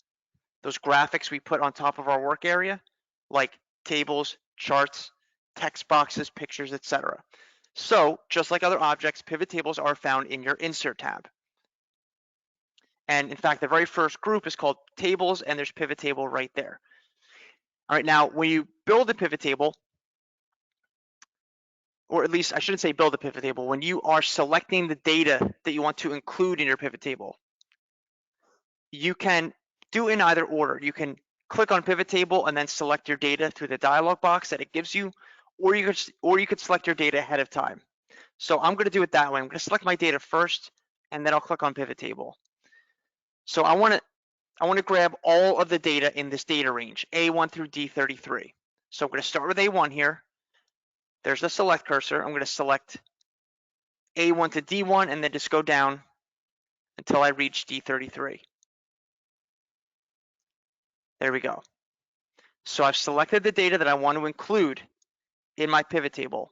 those graphics we put on top of our work area, like tables, charts, text boxes, pictures, etc. So just like other objects, pivot tables are found in your Insert tab. And in fact, the very first group is called tables, and there's pivot table right there. All right, now when you build a pivot table, or at least I shouldn't say build a pivot table, when you are selecting the data that you want to include in your pivot table, you can do it in either order. You can click on pivot table and then select your data through the dialog box that it gives you, or you could select your data ahead of time. So I'm going to do it that way. I'm going to select my data first, and then I'll click on pivot table. So I want to grab all of the data in this data range, A1 through D33. So I'm going to start with A1 here. There's the select cursor. I'm going to select A1 to D1 and then just go down until I reach D33. There we go. So I've selected the data that I want to include in my pivot table.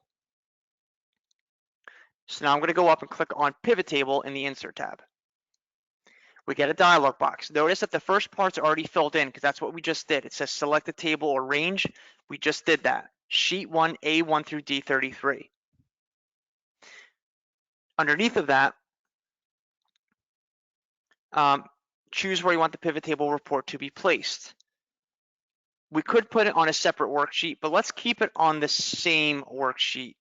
So now I'm going to go up and click on pivot table in the Insert tab. We get a dialog box. Notice that the first part's already filled in because that's what we just did. It says select a table or range. We just did that. Sheet 1, A1 through D33. Underneath of that, choose where you want the pivot table report to be placed. We could put it on a separate worksheet, but let's keep it on the same worksheet,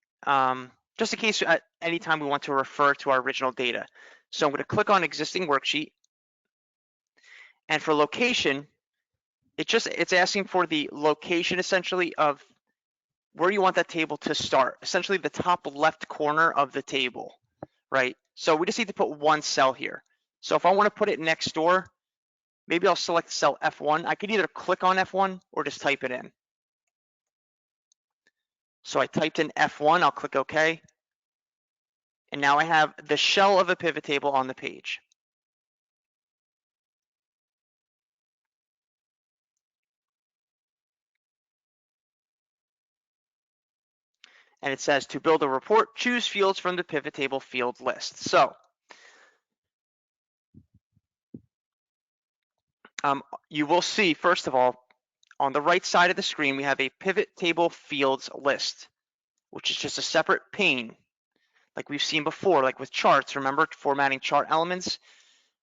just in case at any time we want to refer to our original data. So I'm going to click on existing worksheet, and for location, it's asking for the location essentially of where you want that table to start, essentially the top left corner of the table, right? So we just need to put one cell here. So if I want to put it next door, maybe I'll select cell F1. I could either click on F1 or just type it in. So I typed in F1, I'll click OK. And now I have the shell of a pivot table on the page. And it says to build a report, choose fields from the pivot table field list. So you will see, first of all, on the right side of the screen, we have a pivot table fields list, which is just a separate pane, like we've seen before, like with charts. Remember formatting chart elements?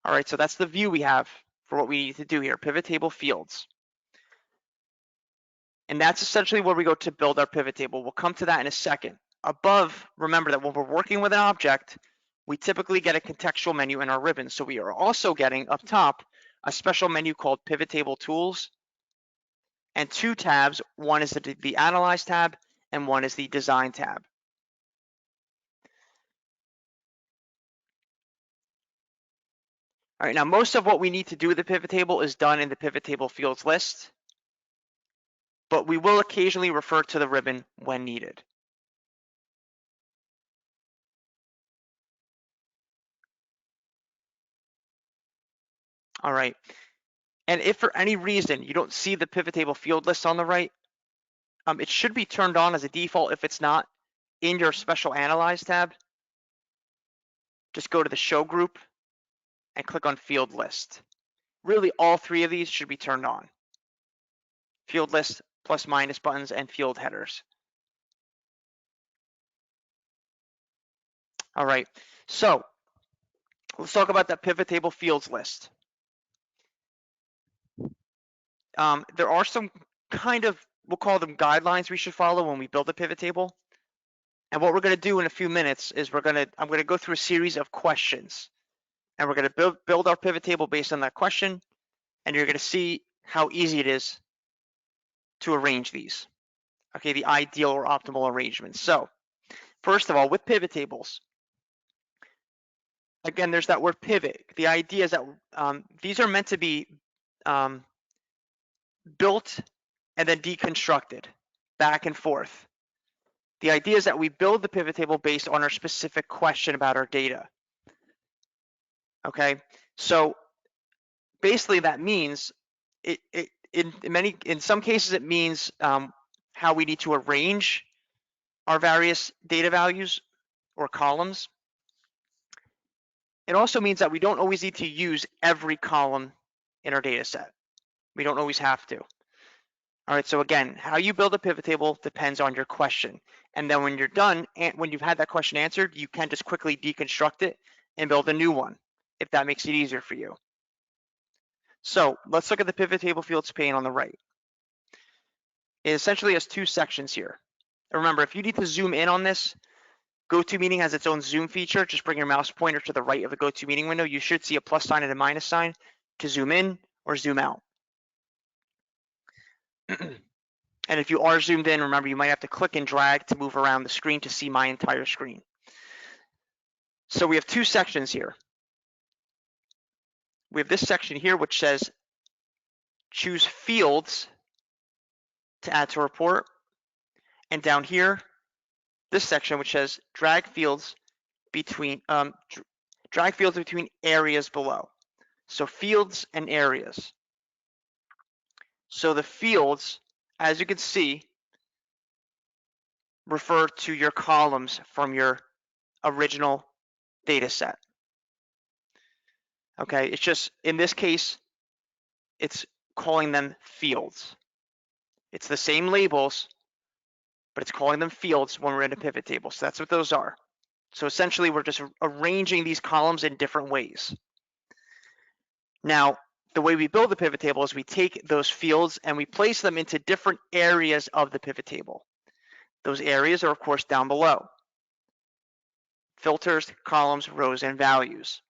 All right, so that's the view we have for what we need to do here, pivot table fields. And that's essentially where we go to build our pivot table. We'll come to that in a second. Above, remember that when we're working with an object, we typically get a contextual menu in our ribbon. So we are also getting up top a special menu called Pivot Table Tools and two tabs. One is the Analyze tab and one is the Design tab. All right, now most of what we need to do with the pivot table is done in the pivot table fields list, but we will occasionally refer to the ribbon when needed. All right, and if for any reason you don't see the pivot table field list on the right, it should be turned on as a default. If it's not, in your special Analyze tab, just go to the Show group and click on Field List. Really, all three of these should be turned on. Field List, plus minus buttons, and field headers. All right, so let's talk about that pivot table fields list. There are some kind of, we'll call them guidelines we should follow when we build a pivot table. And what we're going to do in a few minutes is I'm going to go through a series of questions, and we're going to build our pivot table based on that question, and you're going to see how easy it is to arrange these. Okay, the ideal or optimal arrangement. So first of all, with pivot tables, again, there's that word pivot. The idea is that these are meant to be built and then deconstructed back and forth. The idea is that we build the pivot table based on our specific question about our data. Okay, so basically that means in some cases it means how we need to arrange our various data values. or columns. It also means that we don't always need to use every column in our data set. We don't always have to. All right, so again, how you build a pivot table depends on your question. And then when you're done, and when you've had that question answered, you can just quickly deconstruct it and build a new one, if that makes it easier for you. So let's look at the pivot table fields pane on the right. It essentially has two sections here. And remember, if you need to zoom in on this, GoToMeeting has its own zoom feature. Just bring your mouse pointer to the right of the GoToMeeting window. You should see a plus sign and a minus sign to zoom in or zoom out. And if you are zoomed in, remember, you might have to click and drag to move around the screen to see my entire screen. So we have two sections here. We have this section here, which says choose fields to add to report. And down here, this section, which says drag fields between areas below. So fields and areas. So the fields, as you can see, refer to your columns from your original data set. Okay, it's just, in this case, it's calling them fields. It's the same labels, but it's calling them fields when we're in a pivot table. So that's what those are. So essentially, we're just arranging these columns in different ways. Now, the way we build the pivot table is we take those fields and we place them into different areas of the pivot table. Those areas are, of course, down below. Filters, columns, rows, and values.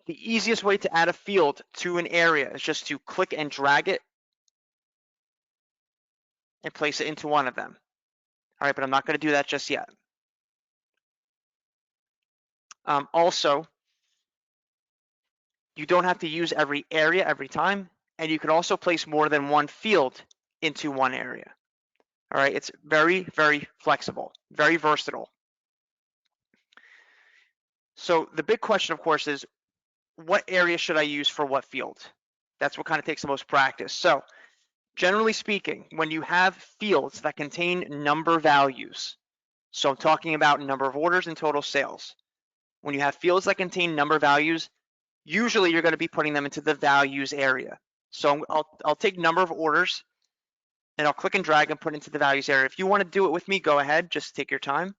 The easiest way to add a field to an area is just to click and drag it and place it into one of them. All right, but I'm not going to do that just yet. Also, you don't have to use every area every time, and you can also place more than one field into one area. All right, it's very, very flexible, very versatile. So the big question, of course, is what area should I use for what field? That's what kind of takes the most practice. So generally speaking, when you have fields that contain number values, so I'm talking about number of orders and total sales. When you have fields that contain number values, usually you're going to be putting them into the values area. So I'll take number of orders and I'll click and drag and put into the values area. If you want to do it with me, go ahead, just take your time.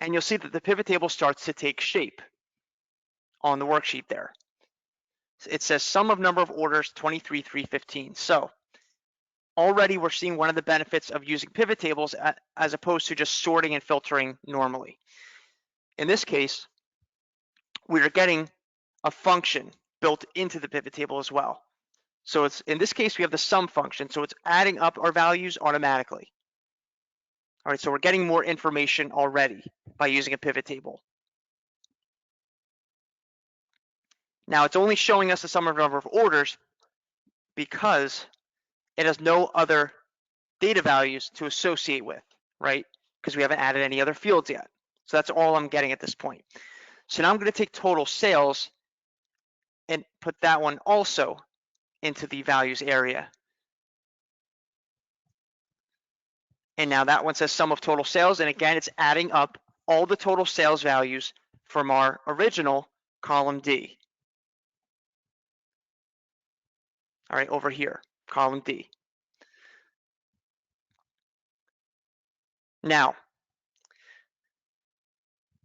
And you'll see that the pivot table starts to take shape on the worksheet there. It says sum of number of orders 23,315. So already we're seeing one of the benefits of using pivot tables as opposed to just sorting and filtering normally. In this case, we are getting a function built into the pivot table as well. So it's, in this case, we have the sum function, so it's adding up our values automatically. All right, so we're getting more information already by using a pivot table. Now it's only showing us the sum of number of orders because it has no other data values to associate with, right? Because we haven't added any other fields yet. So that's all I'm getting at this point. So now I'm going to take total sales and put that one also into the values area. And now that one says sum of total sales. And again, it's adding up all the total sales values from our original column D. All right, over here, column D. Now,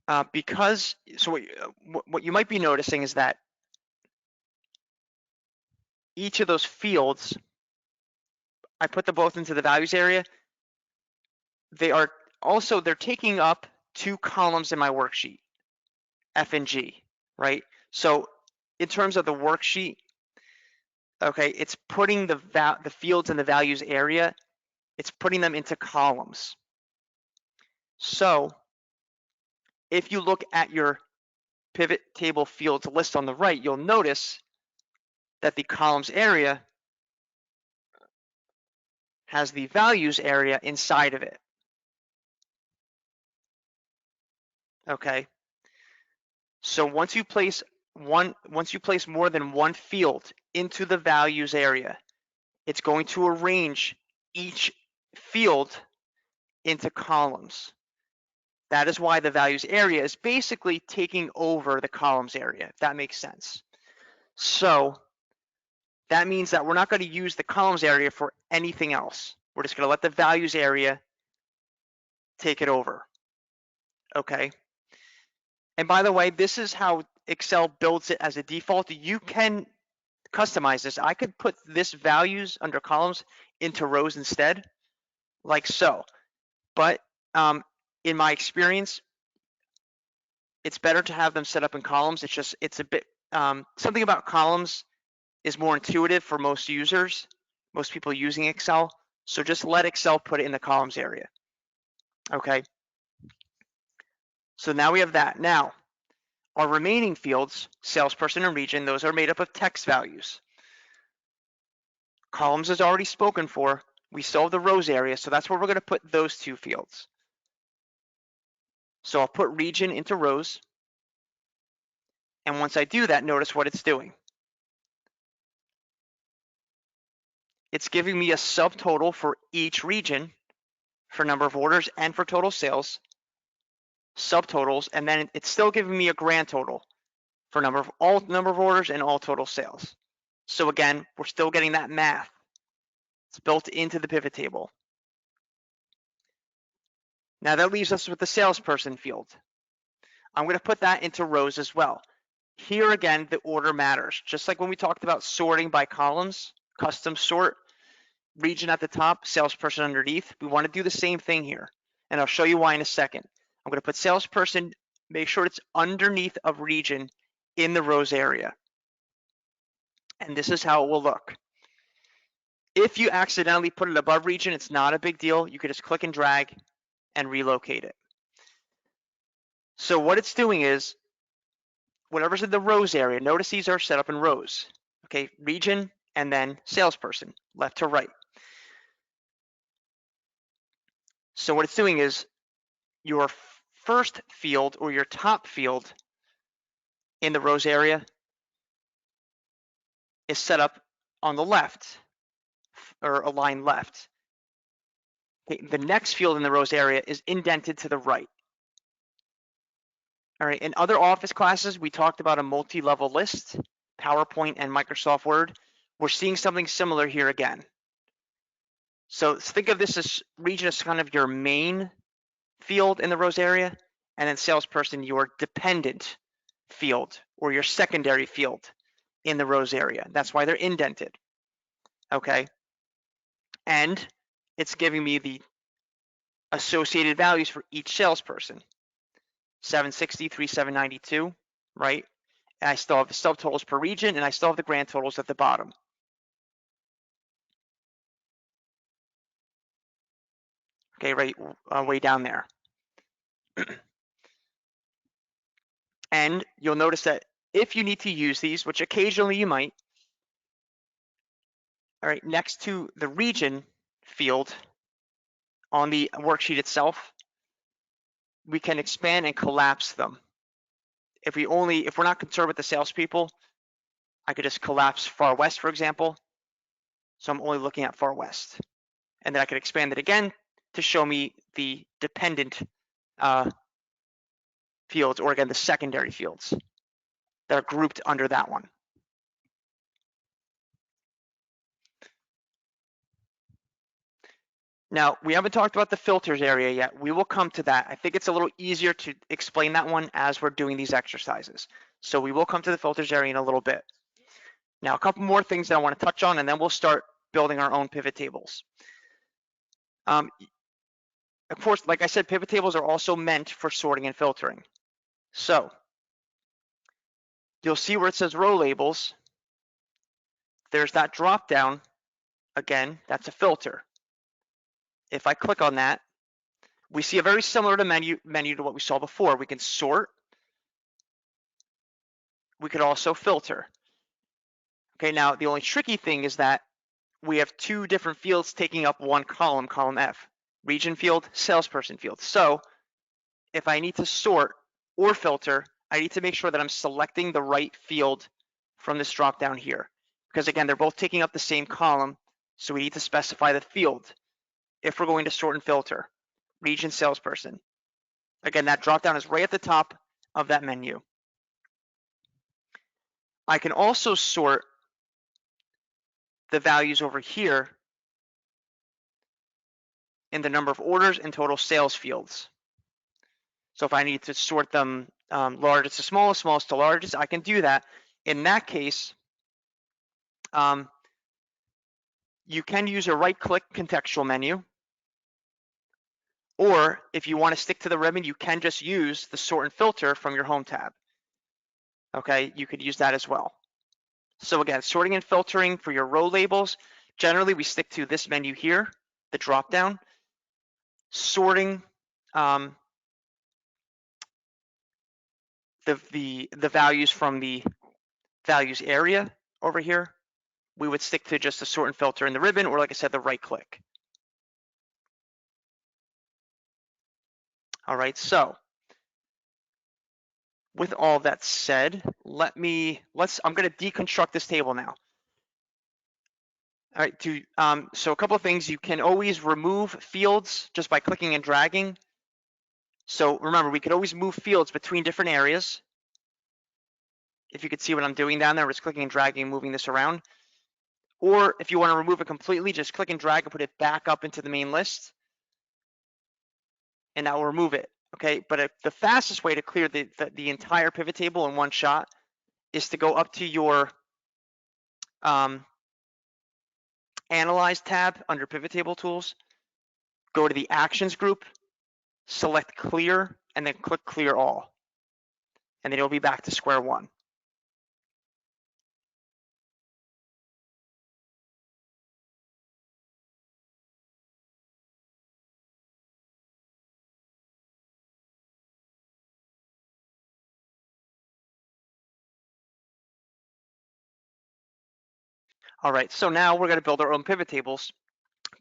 so what you might be noticing is that each of those fields, I put them both into the values area. They're taking up two columns in my worksheet, F and G, right? So in terms of the worksheet, okay, it's putting the fields in the values area, it's putting them into columns. So if you look at your pivot table fields list on the right, you'll notice that the columns area has the values area inside of it. Okay. So once you place more than one field into the values area, it's going to arrange each field into columns. That is why the values area is basically taking over the columns area, if that makes sense. So that means that we're not going to use the columns area for anything else. We're just going to let the values area take it over. Okay. And by the way, this is how Excel builds it as a default. You can customize this. I could put this values under columns into rows instead, like so. But in my experience, it's better to have them set up in columns. It's a bit, something about columns is more intuitive for most users, most people using Excel. So just let Excel put it in the columns area. Okay. So now we have that. Now, our remaining fields, salesperson and region, those are made up of text values. Columns is already spoken for. We still have the rows area, so that's where we're going to put those two fields. So I'll put region into rows. And once I do that, notice what it's doing. It's giving me a subtotal for each region for number of orders and for total sales, subtotals, and then it's still giving me a grand total for number of orders and all total sales. So again, we're still getting that math. It's built into the pivot table. Now that leaves us with the salesperson field. I'm going to put that into rows as well. Here again, the order matters. Just like when we talked about sorting by columns, custom sort, region at the top, salesperson underneath, we want to do the same thing here. And I'll show you why in a second. I'm going to put salesperson, make sure it's underneath of region in the rows area. And this is how it will look. If you accidentally put it above region, it's not a big deal. You could just click and drag and relocate it. So what it's doing is, whatever's in the rows area, notice these are set up in rows. Okay, region and then salesperson, left to right. So what it's doing is your first field or your top field in the rows area is set up on the left or aligned left. Okay, the next field in the rows area is indented to the right. All right, in other Office classes, we talked about a multi-level list, PowerPoint and Microsoft Word. We're seeing something similar here again. So think of this as region as kind of your main field in the rows area, and then salesperson, your dependent field or your secondary field in the rows area. That's why they're indented. Okay. And it's giving me the associated values for each salesperson. 760, 3792, right? And I still have the subtotals per region, and I still have the grand totals at the bottom. Okay, right, way down there. And you'll notice that if you need to use these, which occasionally you might, all right, next to the region field on the worksheet itself, we can expand and collapse them. If we're not concerned with the salespeople, I could just collapse far west, for example. So I'm only looking at far west. And then I could expand it again to show me the dependent fields, or again, the secondary fields that are grouped under that one. Now, we haven't talked about the filters area yet. We will come to that. I think it's a little easier to explain that one as we're doing these exercises. So we will come to the filters area in a little bit. Now, a couple more things that I want to touch on, and then we'll start building our own pivot tables. Of course, like I said, pivot tables are also meant for sorting and filtering. So you'll see where it says row labels. There's that drop down. Again, that's a filter. If I click on that, we see a very similar to menu to what we saw before. We can sort. We could also filter. Okay, now the only tricky thing is that we have two different fields taking up one column, column F, region field, salesperson field. So if I need to sort or filter, I need to make sure that I'm selecting the right field from this drop down here. Because again, they're both taking up the same column, so we need to specify the field if we're going to sort and filter. region salesperson. Again, that drop down is right at the top of that menu. I can also sort the values over here in the number of orders and total sales fields. So if I need to sort them largest to smallest, smallest to largest, I can do that. In that case, you can use a right-click contextual menu, or if you want to stick to the ribbon, you can just use the sort and filter from your home tab. Okay, you could use that as well. So again, sorting and filtering for your row labels, generally we stick to this menu here, the drop down. Sorting the values from the values area over here, we would stick to just the sort and filter in the ribbon, or like I said, the right click. All right, so with all that said, I'm going to deconstruct this table now. All right, so a couple of things. You can always remove fields just by clicking and dragging. So remember, we could always move fields between different areas. If you could see what I'm doing down there, I'm just clicking and dragging and moving this around. Or if you want to remove it completely, just click and drag and put it back up into the main list, and that will remove it. Okay, but the fastest way to clear the entire pivot table in one shot is to go up to your Analyze tab under Pivot Table Tools, go to the Actions group, select Clear, and then click Clear All. And then you'll be back to square one. All right, so now we're going to build our own pivot tables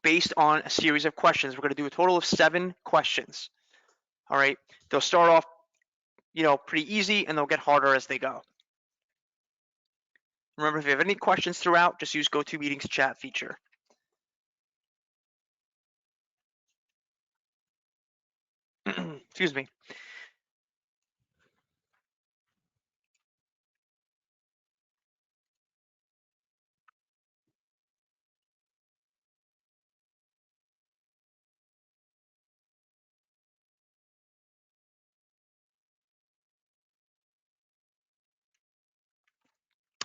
based on a series of questions. We're going to do a total of 7 questions. All right, they'll start off, pretty easy, and they'll get harder as they go. Remember, if you have any questions throughout, just use GoToMeetings chat feature. Excuse me.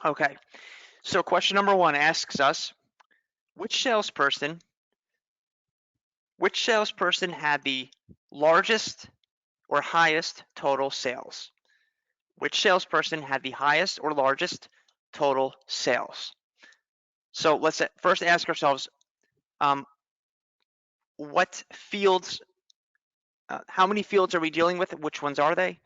Okay, so question number 1 asks us, which salesperson had the largest or highest total sales? Which salesperson had the highest or largest total sales? So let's first ask ourselves, what fields, how many fields are we dealing with? Which ones are they?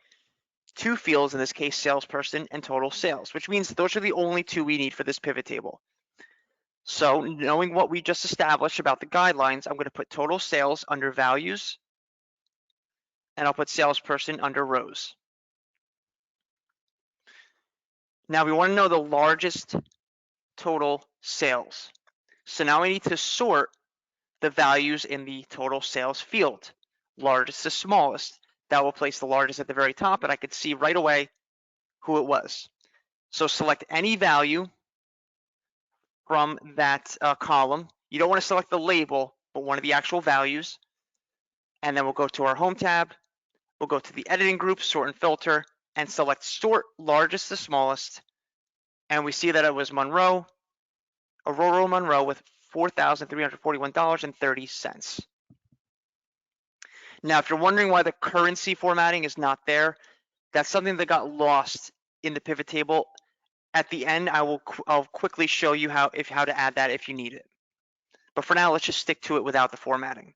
2 fields, in this case, salesperson and total sales, which means those are the only 2 we need for this pivot table. So knowing what we just established about the guidelines, I'm going to put total sales under values, and I'll put salesperson under rows. Now we want to know the largest total sales. So now I need to sort the values in the total sales field, largest to smallest. That will place the largest at the very top, and I could see right away who it was. So select any value from that column. You don't want to select the label, but one of the actual values. And then we'll go to our home tab. We'll go to the editing group, sort and filter, and select sort largest to smallest. And we see that it was Monroe, Aurora Monroe, with $4,341.30. Now, if you're wondering why the currency formatting is not there, that's something that got lost in the pivot table. At the end, I'll quickly show you how to add that if you need it. But for now, let's just stick to it without the formatting.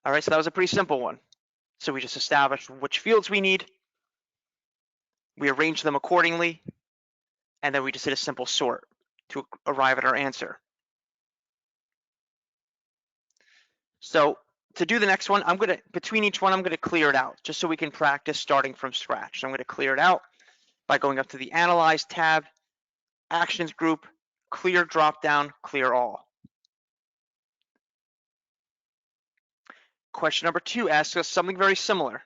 All right, so that was a pretty simple one. So we just established which fields we need. We arranged them accordingly, and then we just did a simple sort to arrive at our answer. So to do the next one, between each one, I'm gonna clear it out just so we can practice starting from scratch. So I'm gonna clear it out by going up to the Analyze tab, Actions group, clear dropdown, clear all. Question number 2 asks us something very similar.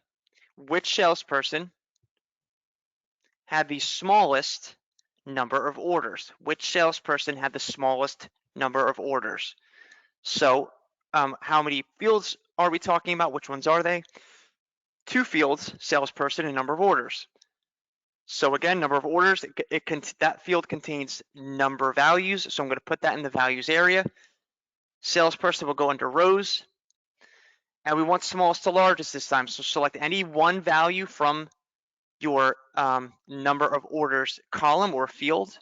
Which salesperson had the smallest number of orders? Which salesperson had the smallest number of orders? So how many fields are we talking about? Which ones are they? 2 fields, salesperson and number of orders. So again, number of orders, that field contains number values. So I'm going to put that in the values area. Salesperson will go under rows. And we want smallest to largest this time. So select any one value from your number of orders column or field.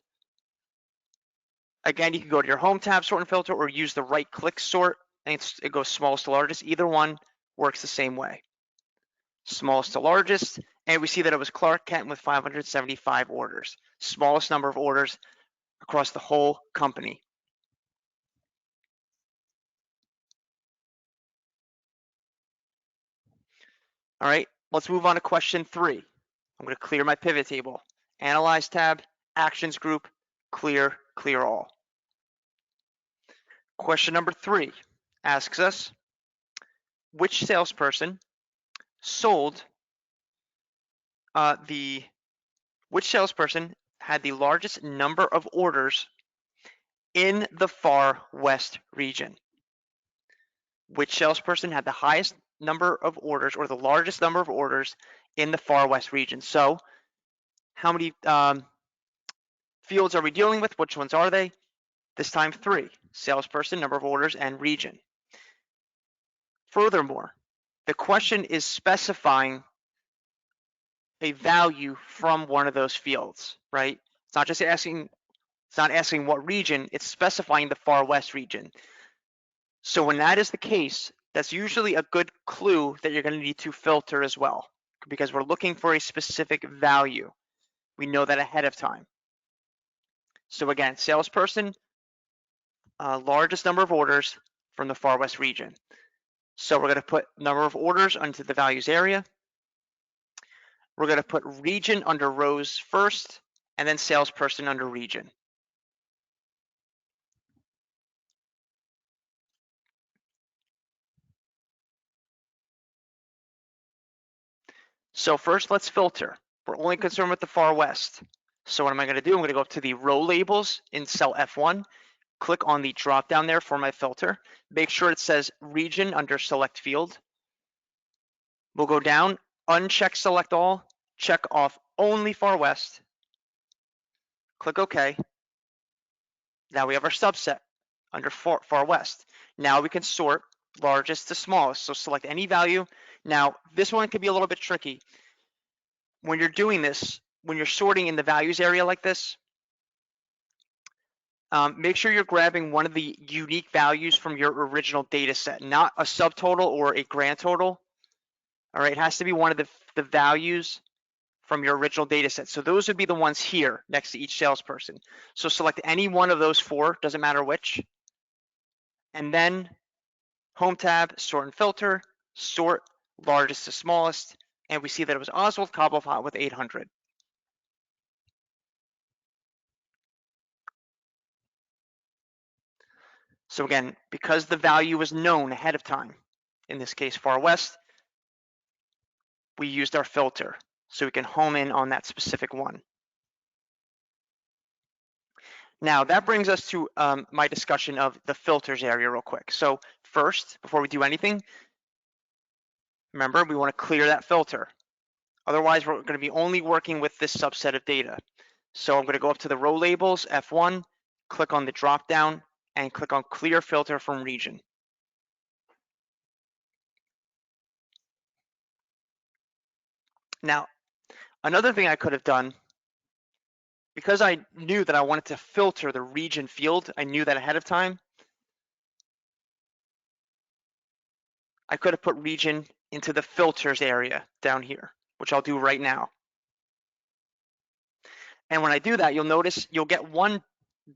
Again, you can go to your home tab, sort and filter, or use the right click sort, and it goes smallest to largest. Either one works the same way. Smallest to largest, and we see that it was Clark Kent with 575 orders. Smallest number of orders across the whole company. All right, let's move on to question 3. I'm going to clear my pivot table. Analyze tab, actions group, clear, clear all. Question number 3 asks us, which salesperson sold which salesperson had the largest number of orders in the far west region? Which salesperson had the highest number of orders or the largest number of orders in the far west region? So how many fields are we dealing with? Which ones are they? This time 3, salesperson, number of orders, and region. Furthermore, the question is specifying a value from one of those fields, right? It's not just asking, it's not asking what region, it's specifying the far west region. So when that is the case, that's usually a good clue that you're going to need to filter as well, because we're looking for a specific value. We know that ahead of time. So again, salesperson, largest number of orders from the far west region. So we're going to put number of orders into the values area. We're going to put region under rows first, and then salesperson under region. So first, let's filter. We're only concerned with the far west. So what am I going to do? I'm going to go up to the row labels in cell F1, click on the drop down there for my filter. Make sure it says region under select field. We'll go down, uncheck select all, check off only far west. Click OK. Now we have our subset under far west. Now we can sort largest to smallest. So select any value. Now this one can be a little bit tricky. When you're doing this, when you're sorting in the values area like this, make sure you're grabbing one of the unique values from your original data set, not a subtotal or a grand total. All right, it has to be one of the values from your original data set. So those would be the ones here next to each salesperson. So select any one of those 4, doesn't matter which. And then home tab, sort and filter, sort largest to smallest. And we see that it was Oswald Cobblepot with 800. So again, because the value was known ahead of time, in this case far west, we used our filter so we can home in on that specific one. Now that brings us to my discussion of the filters area real quick. So first, before we do anything, remember we want to clear that filter. Otherwise, we're going to be only working with this subset of data. So I'm going to go up to the row labels, F1, click on the drop down, and click on clear filter from region. Now, another thing I could have done, because I knew that I wanted to filter the region field, I knew that ahead of time, I could have put region into the filters area down here, which I'll do right now. And when I do that, you'll notice you'll get one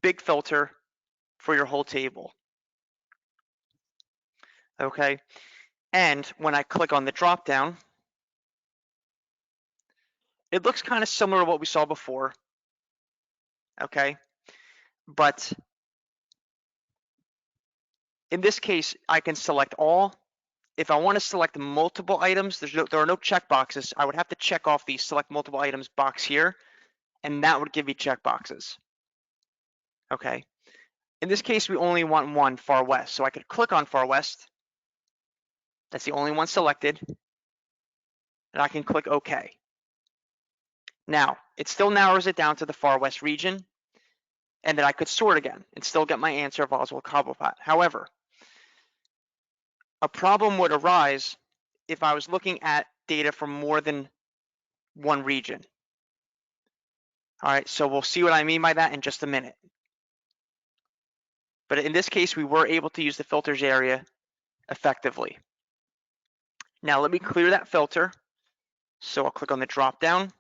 big filter for your whole table. Okay, and when I click on the drop down, it looks kind of similar to what we saw before. Okay, but in this case, I can select all. If I want to select multiple items, there are no check boxes. I would have to check off the select multiple items box here, and that would give me check boxes. Okay. In this case, we only want one, far west. So I could click on far west. That's the only one selected. And I can click OK. Now, it still narrows it down to the far west region, and then I could sort again and still get my answer of Oswald Cobblepot. However, a problem would arise if I was looking at data from more than one region. All right, so we'll see what I mean by that in just a minute. But in this case, we were able to use the filters area effectively. Now let me clear that filter. So I'll click on the drop down.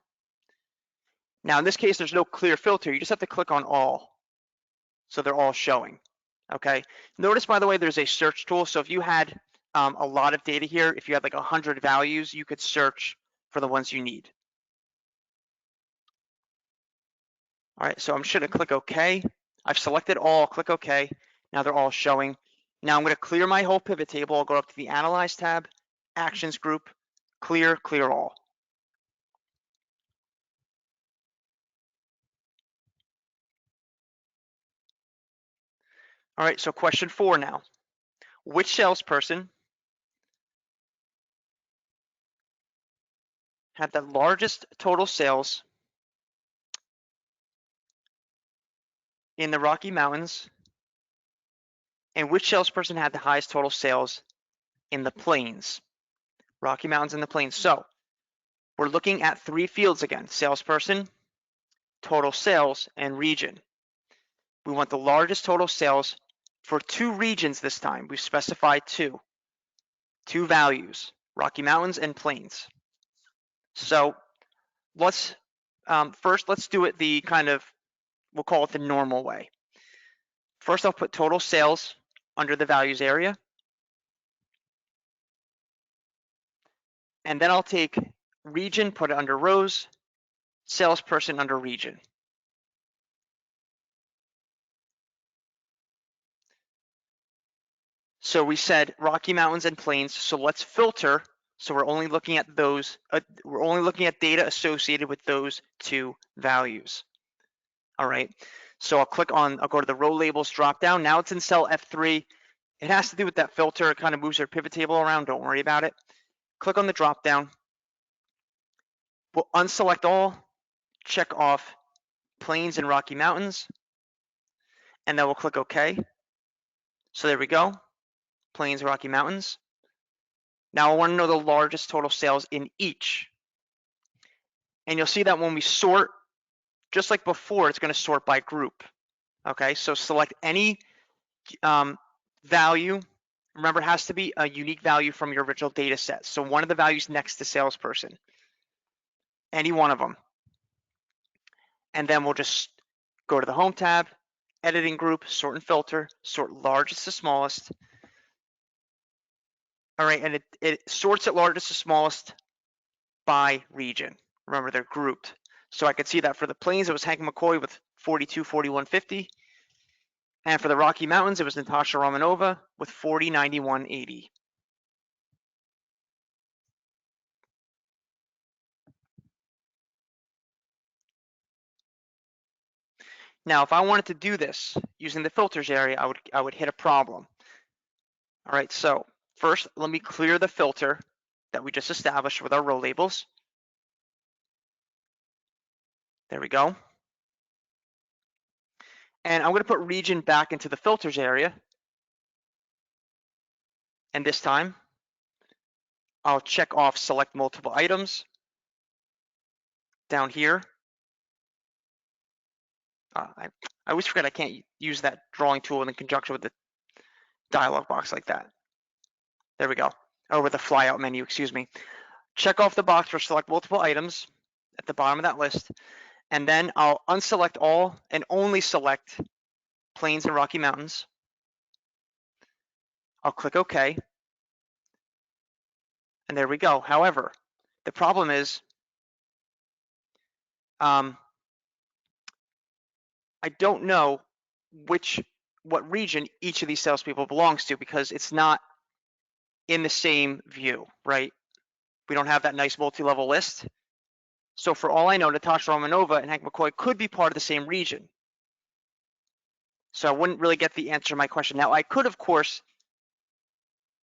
Now in this case, there's no clear filter. You just have to click on all. So they're all showing. Okay. Notice, by the way, there's a search tool. So if you had a lot of data here, if you had like 100 values, you could search for the ones you need. All right, so I'm just going to click OK. I've selected all, click OK. Now they're all showing. Now I'm going to clear my whole pivot table. I'll go up to the Analyze tab, Actions group, clear, clear all. All right, so question 4 now. Which salesperson had the largest total sales in the Rocky Mountains, and which salesperson had the highest total sales in the Plains? Rocky Mountains and the Plains. So we're looking at 3 fields again: salesperson, total sales, and region. We want the largest total sales for 2 regions this time. We've specified 2 values: Rocky Mountains and Plains. So let's first let's do it the kind of, we'll call it the normal way. First, I'll put total sales under the values area, and then I'll take region, put it under rows, salesperson under region. So we said Rocky Mountains and Plains, so let's filter. So we're only looking at those, we're only looking at data associated with those 2 values. All right, so I'll go to the row labels drop down. Now it's in cell F3. It has to do with that filter. It kind of moves our pivot table around. Don't worry about it. Click on the drop down. We'll unselect all, check off Plains and Rocky Mountains, and then we'll click OK. So there we go, Plains, Rocky Mountains. Now I want to know the largest total sales in each. And you'll see that when we sort, just like before, it's going to sort by group. Okay, so select any value. Remember, it has to be a unique value from your original data set. So one of the values next to salesperson, any one of them. And then we'll just go to the Home tab, Editing Group, Sort and Filter, sort largest to smallest. All right, and it sorts it largest to smallest by region. Remember, they're grouped. So I could see that for the Plains, it was Hank McCoy with 424150. And for the Rocky Mountains, it was Natasha Romanova with 409180. Now, if I wanted to do this using the filters area, I would hit a problem. All right, so first, let me clear the filter that we just established with our row labels. There we go. And I'm going to put region back into the filters area. And this time, I'll check off select multiple items down here. I always forget I can't use that drawing tool in conjunction with the dialog box like that. There we go. Or with the flyout menu, excuse me. Check off the box for select multiple items at the bottom of that list. And then I'll unselect all and only select Plains and Rocky Mountains. I'll click OK. And there we go. However, the problem is I don't know what region each of these salespeople belongs to, because it's not in the same view, right? We don't have that nice multi-level list. So for all I know, Natasha Romanova and Hank McCoy could be part of the same region. So I wouldn't really get the answer to my question. Now, I could, of course,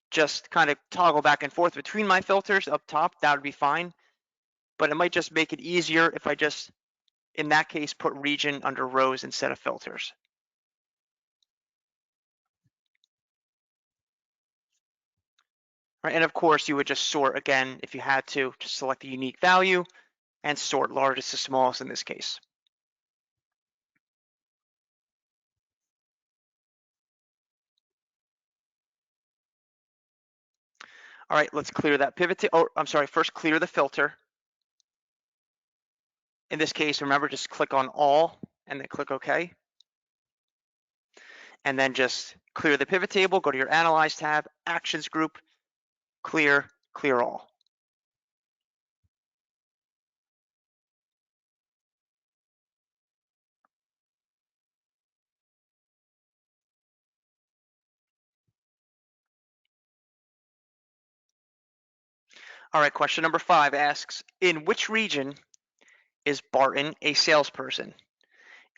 just kind of toggle back and forth between my filters up top. That would be fine. But it might just make it easier if I just, in that case, put region under rows instead of filters. Right, and of course, you would just sort again if you had to, just select the unique value and sort largest to smallest in this case. All right, let's clear that pivot table. Oh, I'm sorry, first clear the filter. In this case, remember, just click on all and then click OK. And then just clear the pivot table, go to your Analyze tab, Actions group, clear, clear all. All right, question number 5 asks, in which region is Barton a salesperson?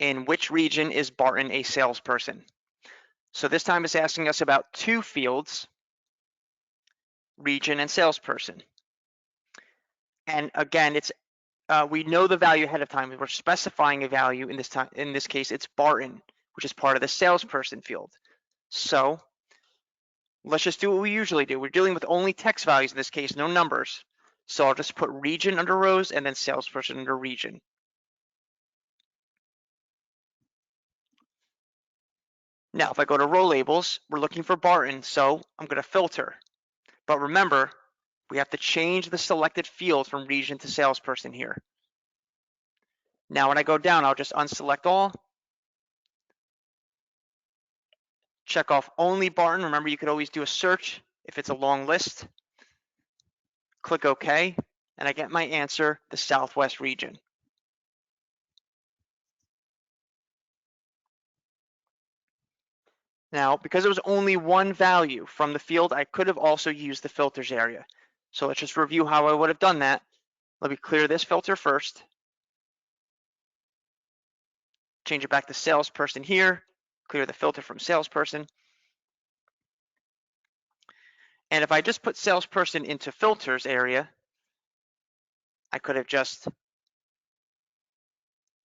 In which region is Barton a salesperson? So this time it's asking us about two fields, region and salesperson. And again, it's we know the value ahead of time. We're specifying a value in this case, it's Barton, which is part of the salesperson field. So let's just do what we usually do. We're dealing with only text values in this case, no numbers. So I'll just put region under rows and then salesperson under region. Now, if I go to row labels, we're looking for Barton, so I'm going to filter. But remember, we have to change the selected field from region to salesperson here. Now, when I go down, I'll just unselect all. Check off only Barton. Remember, you could always do a search if it's a long list. Click OK, and I get my answer, the Southwest region. Now, because it was only one value from the field, I could have also used the filters area. So let's just review how I would have done that. Let me clear this filter first. Change it back to salesperson here. Clear the filter from salesperson. And if I just put salesperson into filters area, I could have just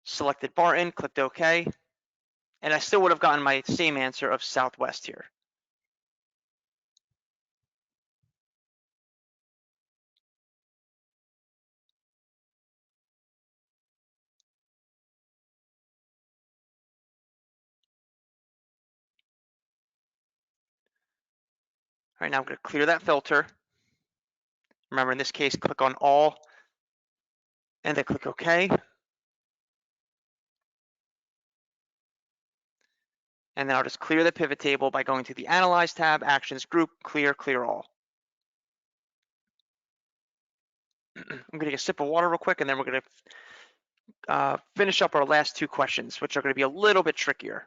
selected Barton, clicked OK, and I still would have gotten my same answer of Southwest here. All right, now I'm going to clear that filter. Remember, in this case, click on all, and then click OK. And then I'll just clear the pivot table by going to the Analyze tab, Actions group, clear, clear all. I'm going to take a sip of water real quick, and then we're going to finish up our last two questions, which are going to be a little bit trickier.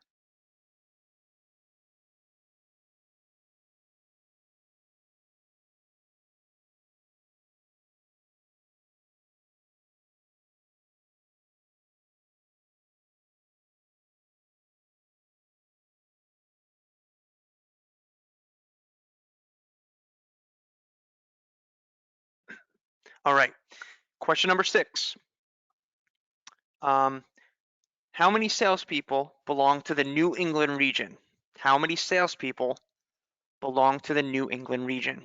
All right, question number 6. How many salespeople belong to the New England region? How many salespeople belong to the New England region?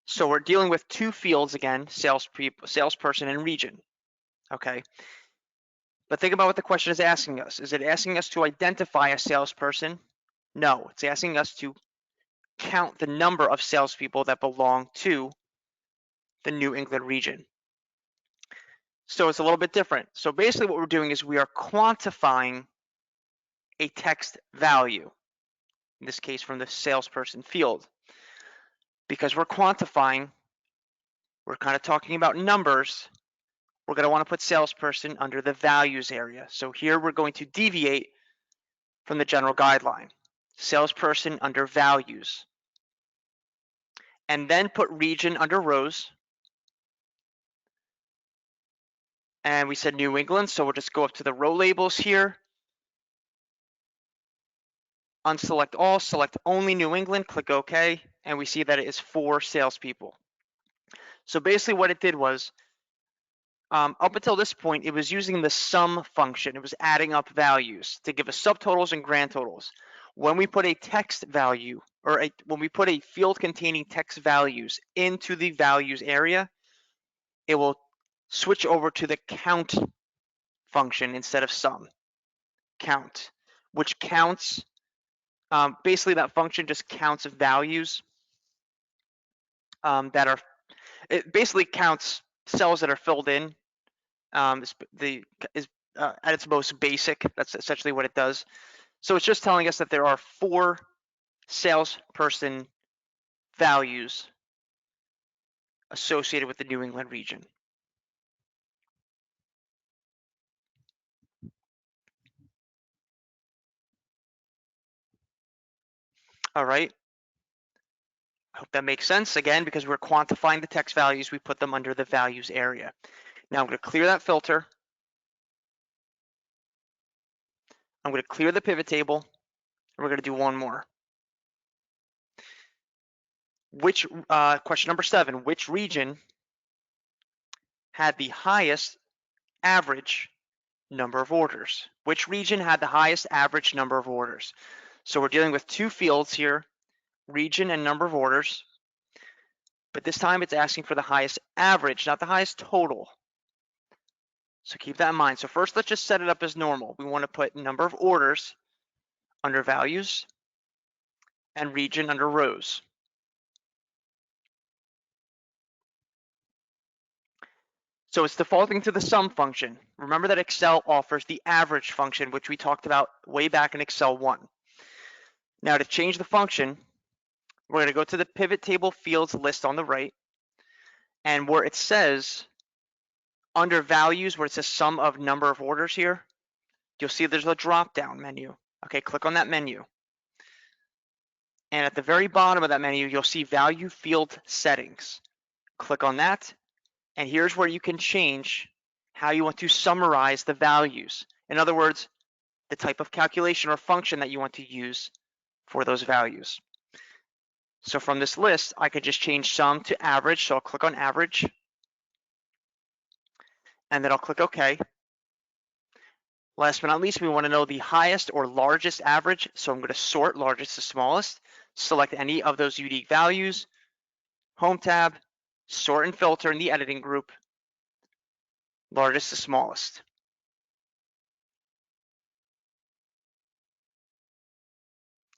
So we're dealing with two fields again, salesperson and region, okay? But think about what the question is asking us. Is it asking us to identify a salesperson? No, it's asking us to count the number of salespeople that belong to the New England region. So it's a little bit different. So basically what we're doing is we are quantifying a text value, in this case from the salesperson field. Because we're quantifying, we're kind of talking about numbers, we're going to want to put salesperson under the values area. So here we're going to deviate from the general guideline. Salesperson under values. And then put region under rows. And we said New England, so we'll just go up to the row labels here. Unselect all, select only New England, click OK, and we see that it is 4 salespeople. So basically what it did was, up until this point, it was using the sum function. It was adding up values to give us subtotals and grand totals. When we put a text value, or when we put a field containing text values into the values area, it will switch over to the count function instead of sum. Count, which counts, basically that function just counts values that are, it basically counts cells that are filled in. At its most basic, that's essentially what it does. So it's just telling us that there are 4 salesperson values associated with the New England region. All right. I hope that makes sense. Again, because we're quantifying the text values, we put them under the values area. Now I'm going to clear that filter. I'm going to clear the pivot table, and we're going to do one more. Question number 7, which region had the highest average number of orders? Which region had the highest average number of orders? So we're dealing with 2 fields here, region and number of orders, but this time it's asking for the highest average, not the highest total. So keep that in mind. So first, let's just set it up as normal. We want to put number of orders under values and region under rows. So it's defaulting to the sum function. Remember that Excel offers the average function, which we talked about way back in Excel 1. Now to change the function, we're going to go to the pivot table fields list on the right, and where it says under values, where it says sum of number of orders here, you'll see there's a drop down menu. Okay, click on that menu. And at the very bottom of that menu, you'll see value field settings. Click on that, and here's where you can change how you want to summarize the values. In other words, the type of calculation or function that you want to use for those values. So from this list, I could just change sum to average. So I'll click on average, and then I'll click OK. Last but not least, we want to know the highest or largest average. So I'm going to sort largest to smallest, select any of those unique values, Home tab, sort and filter in the editing group, largest to smallest.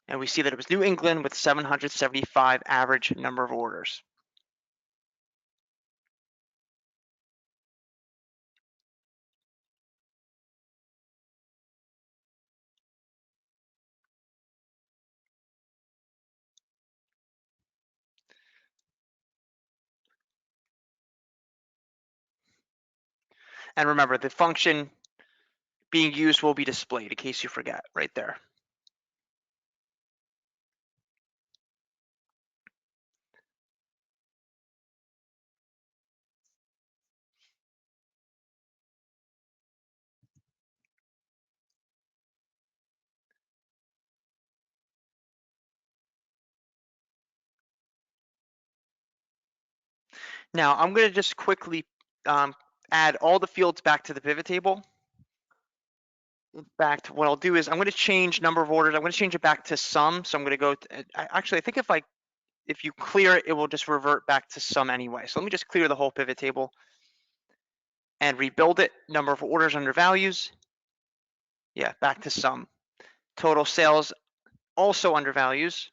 And we see that it was New England with 775 average number of orders. And remember, the function being used will be displayed in case you forget right there. Now, I'm going to just quickly add all the fields back to the pivot table. In fact, what I'll do is I'm going to change number of orders. I'm going to change it back to sum. So I'm going to go to, actually, I think if you clear it, it will just revert back to sum anyway. So let me just clear the whole pivot table and rebuild it. Number of orders under values. Yeah, back to sum. Total sales also under values.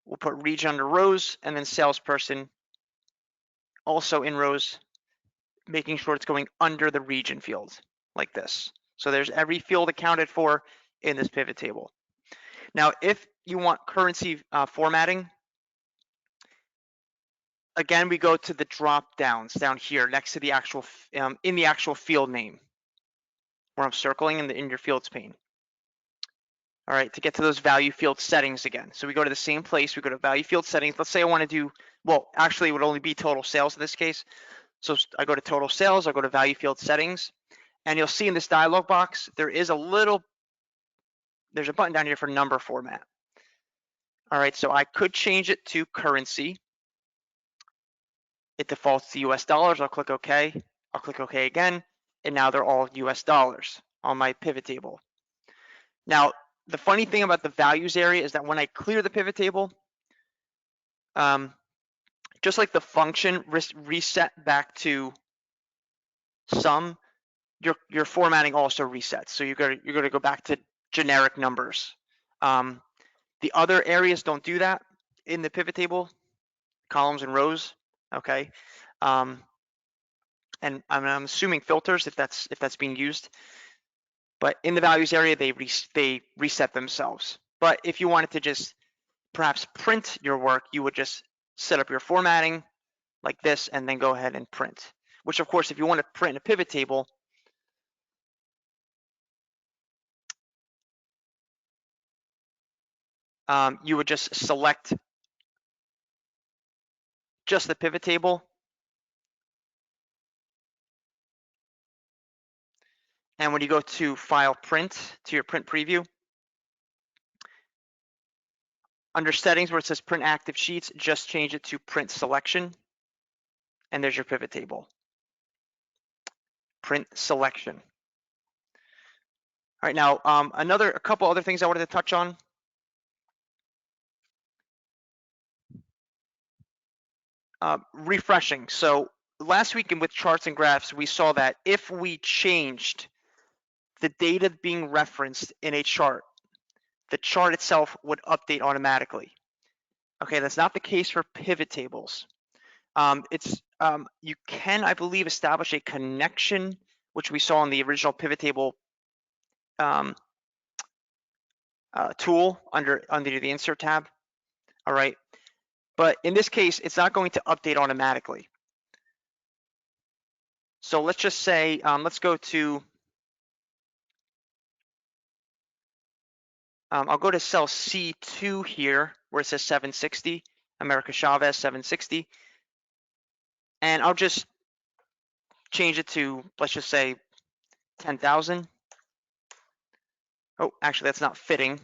We'll put region under rows, and then salesperson also in rows, making sure it's going under the region field like this. So there's every field accounted for in this pivot table. Now, if you want currency formatting, again, we go to the drop downs down here next to the actual, in the actual field name, where I'm circling in your fields pane. all right, to get to those value field settings again. So we go to the same place, we go to value field settings. Let's say I want to do, well, actually it would only be total sales in this case. So I go to total sales, I go to value field settings, and you'll see in this dialog box, there's a button down here for number format. All right, so I could change it to currency. It defaults to US dollars. I'll click OK. I'll click OK again, and now they're all US dollars on my pivot table. Now, the funny thing about the values area is that when I clear the pivot table, just like the function reset back to sum, your formatting also resets. So you're going to go back to generic numbers. The other areas don't do that in the pivot table, columns and rows. Okay, and I'm assuming filters if that's being used. But in the values area, they reset themselves. But if you wanted to just perhaps print your work, you would just set up your formatting like this and then go ahead and print. Which of course, if you want to print a pivot table, you would just select just the pivot table. And when you go to File Print, to your print preview, under Settings where it says Print Active Sheets, just change it to Print Selection. And there's your pivot table. Print Selection. All right, now a couple other things I wanted to touch on. Refreshing. So last week with charts and graphs, we saw that if we changed the data being referenced in a chart, the chart itself would update automatically. Okay, that's not the case for pivot tables. You can, I believe, establish a connection, which we saw in the original pivot table tool under the Insert tab. All right, but in this case, it's not going to update automatically. So let's just say, let's go to, I'll go to cell C2 here, where it says 760, America Chavez 760, and I'll just change it to, let's just say 10,000. Oh, actually, that's not fitting.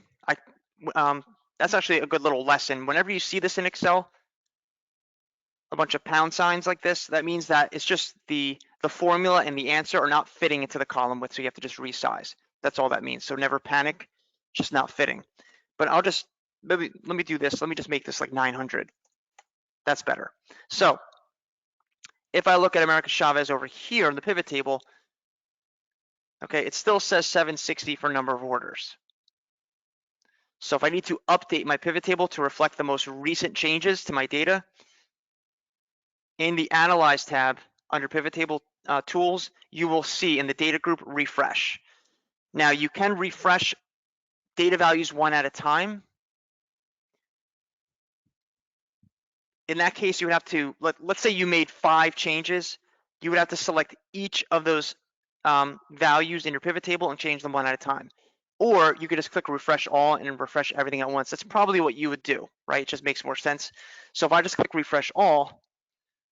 That's actually a good little lesson. Whenever you see this in Excel, a bunch of pound signs like this, that means that it's just the formula and the answer are not fitting into the column width, so you have to just resize. That's all that means. So never panic, just not fitting. But I'll just, maybe, let me do this. Let me just make this like 900. That's better. So if I look at America Chavez over here in the pivot table, okay, it still says 760 for number of orders. So if I need to update my pivot table to reflect the most recent changes to my data, in the Analyze tab under Pivot Table Tools, you will see in the data group refresh. Now you can refresh data values one at a time. In that case, you would have to, let's say you made 5 changes, you would have to select each of those values in your pivot table and change them one at a time. Or you could just click refresh all and refresh everything at once. That's probably what you would do, right? It just makes more sense. So if I just click refresh all,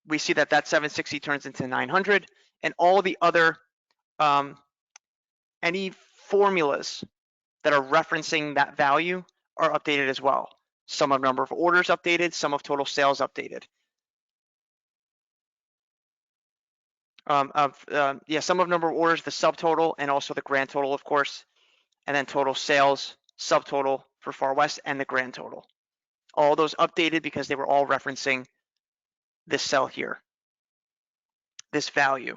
we see that 760 turns into 900, and all the other, any formulas that are referencing that value are updated as well. Sum of number of orders updated, sum of total sales updated. Sum of number of orders, the subtotal, and also the grand total, of course, and then total sales, subtotal for Far West, and the grand total. All those updated because they were all referencing this cell here, this value.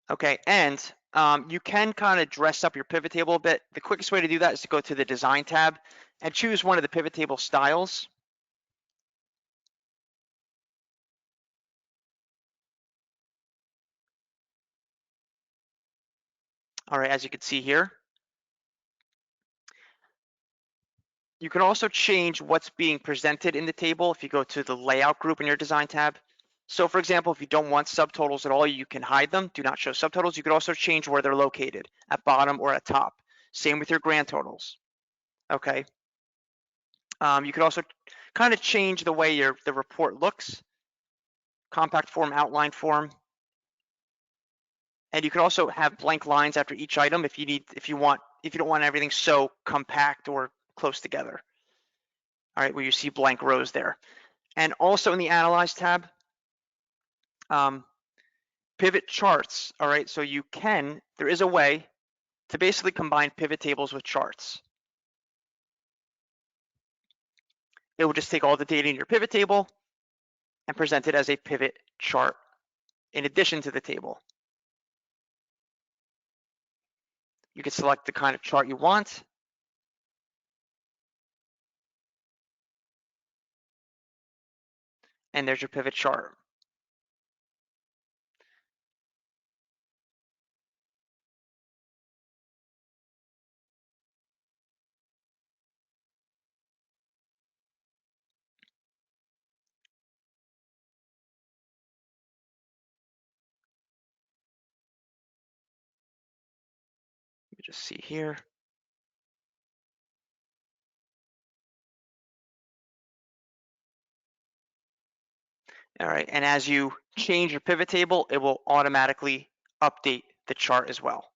Okay, and you can kind of dress up your pivot table a bit. The quickest way to do that is to go to the Design tab and choose one of the pivot table styles. All right, as you can see here. You can also change what's being presented in the table if you go to the Layout group in your Design tab. So for example, if you don't want subtotals at all, you can hide them, do not show subtotals. You could also change where they're located, at bottom or at top. Same with your grand totals, okay? You could also kind of change the way the report looks, compact form, outline form. And you could also have blank lines after each item if you don't want everything so compact or close together. All right, where you see blank rows there. And also in the Analyze tab, pivot charts, all right? So there is a way to basically combine pivot tables with charts. It will just take all the data in your pivot table and present it as a pivot chart in addition to the table. You can select the kind of chart you want. And there's your pivot chart. Let me just see here. All right, and as you change your pivot table, it will automatically update the chart as well.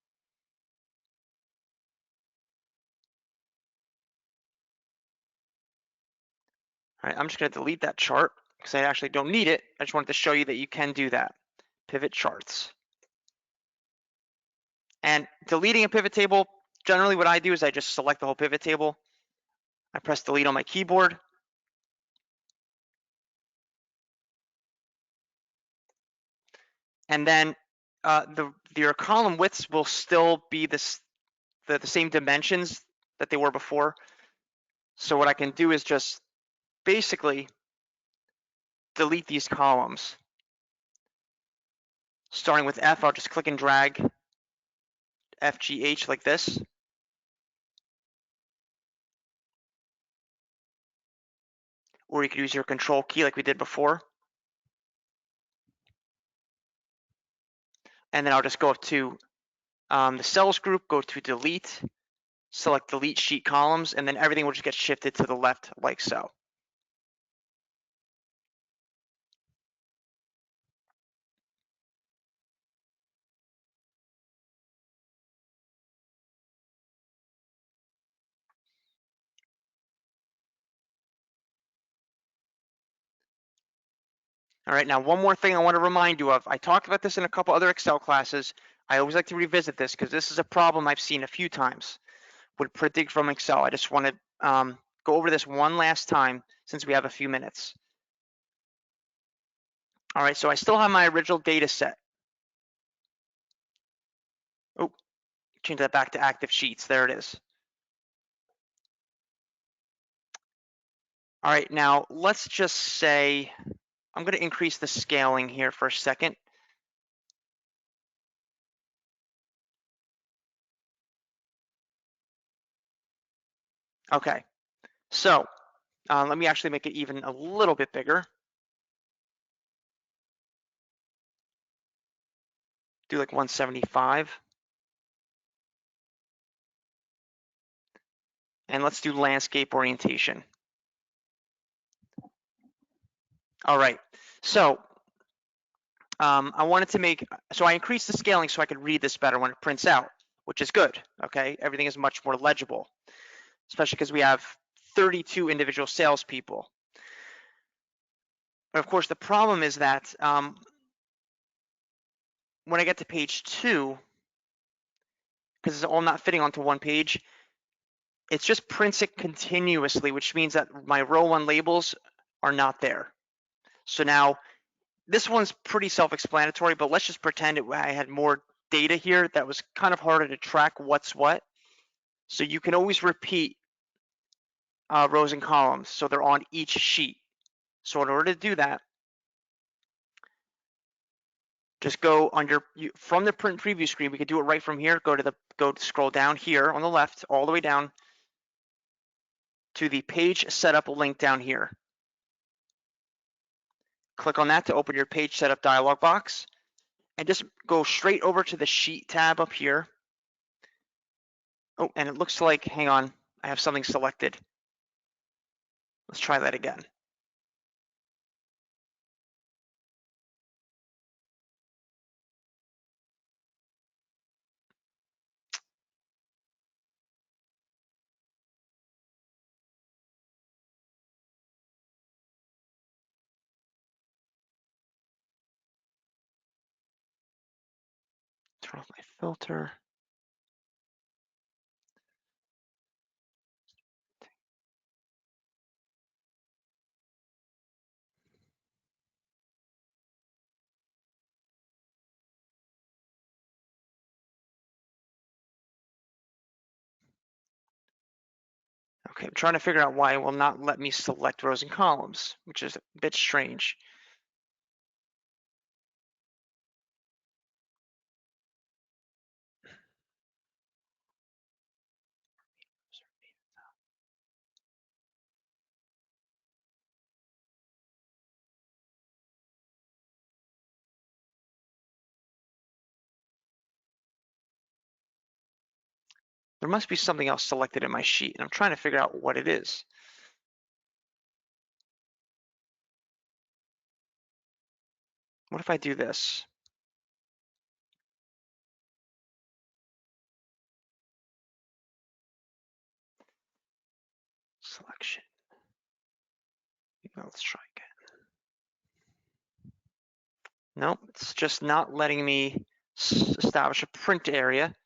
All right, I'm just going to delete that chart because I actually don't need it. I just wanted to show you that you can do that. Pivot charts. And deleting a pivot table, generally what I do is I just select the whole pivot table. I press delete on my keyboard. And then your column widths will still be the same dimensions that they were before. So what I can do is just basically delete these columns. Starting with F, I'll just click and drag FGH like this. Or you could use your control key like we did before. And then I'll just go up to the cells group, go to delete, select delete sheet columns, and then everything will just get shifted to the left like so. All right, now one more thing I want to remind you of. I talked about this in a couple other Excel classes. I always like to revisit this because this is a problem I've seen a few times with predict from Excel. I just want to go over this one last time since we have a few minutes. All right, so I still have my original data set. Oh, change that back to active sheets. There it is. All right, now let's just say I'm going to increase the scaling here for a second. Okay, so let me actually make it even a little bit bigger. Do like 175. And let's do landscape orientation. All right, so I wanted to I increased the scaling so I could read this better when it prints out, which is good, okay? Everything is much more legible, especially because we have 32 individual salespeople. But of course, the problem is that when I get to page 2, because it's all not fitting onto one page, it just prints it continuously, which means that my row 1 labels are not there. So now this one's pretty self-explanatory, but let's just pretend I had more data here that was kind of harder to track what's what. So you can always repeat rows and columns so they're on each sheet. So in order to do that, just go from the print preview screen. We could do it right from here. Scroll down here on the left, all the way down to the page setup link down here. Click on that to open your page setup dialog box, and just go straight over to the sheet tab up here. Oh, and it looks like, hang on, I have something selected. Let's try that again. Turn off my filter. Okay, I'm trying to figure out why it will not let me select rows and columns, which is a bit strange. There must be something else selected in my sheet, and I'm trying to figure out what it is. What if I do this? Selection. Let's try again. Nope, it's just not letting me establish a print area.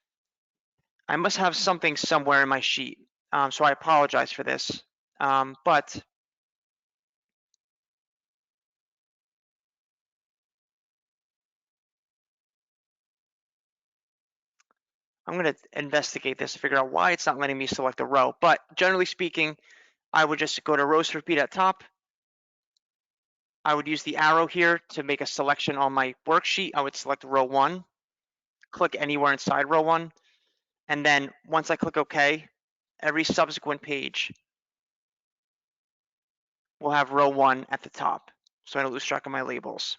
I must have something somewhere in my sheet, so I apologize for this. But I'm going to investigate this to figure out why it's not letting me select a row. But generally speaking, I would just go to rows to repeat at top. I would use the arrow here to make a selection on my worksheet. I would select row 1, click anywhere inside row 1, and then once I click OK, every subsequent page will have row 1 at the top, so I don't lose track of my labels.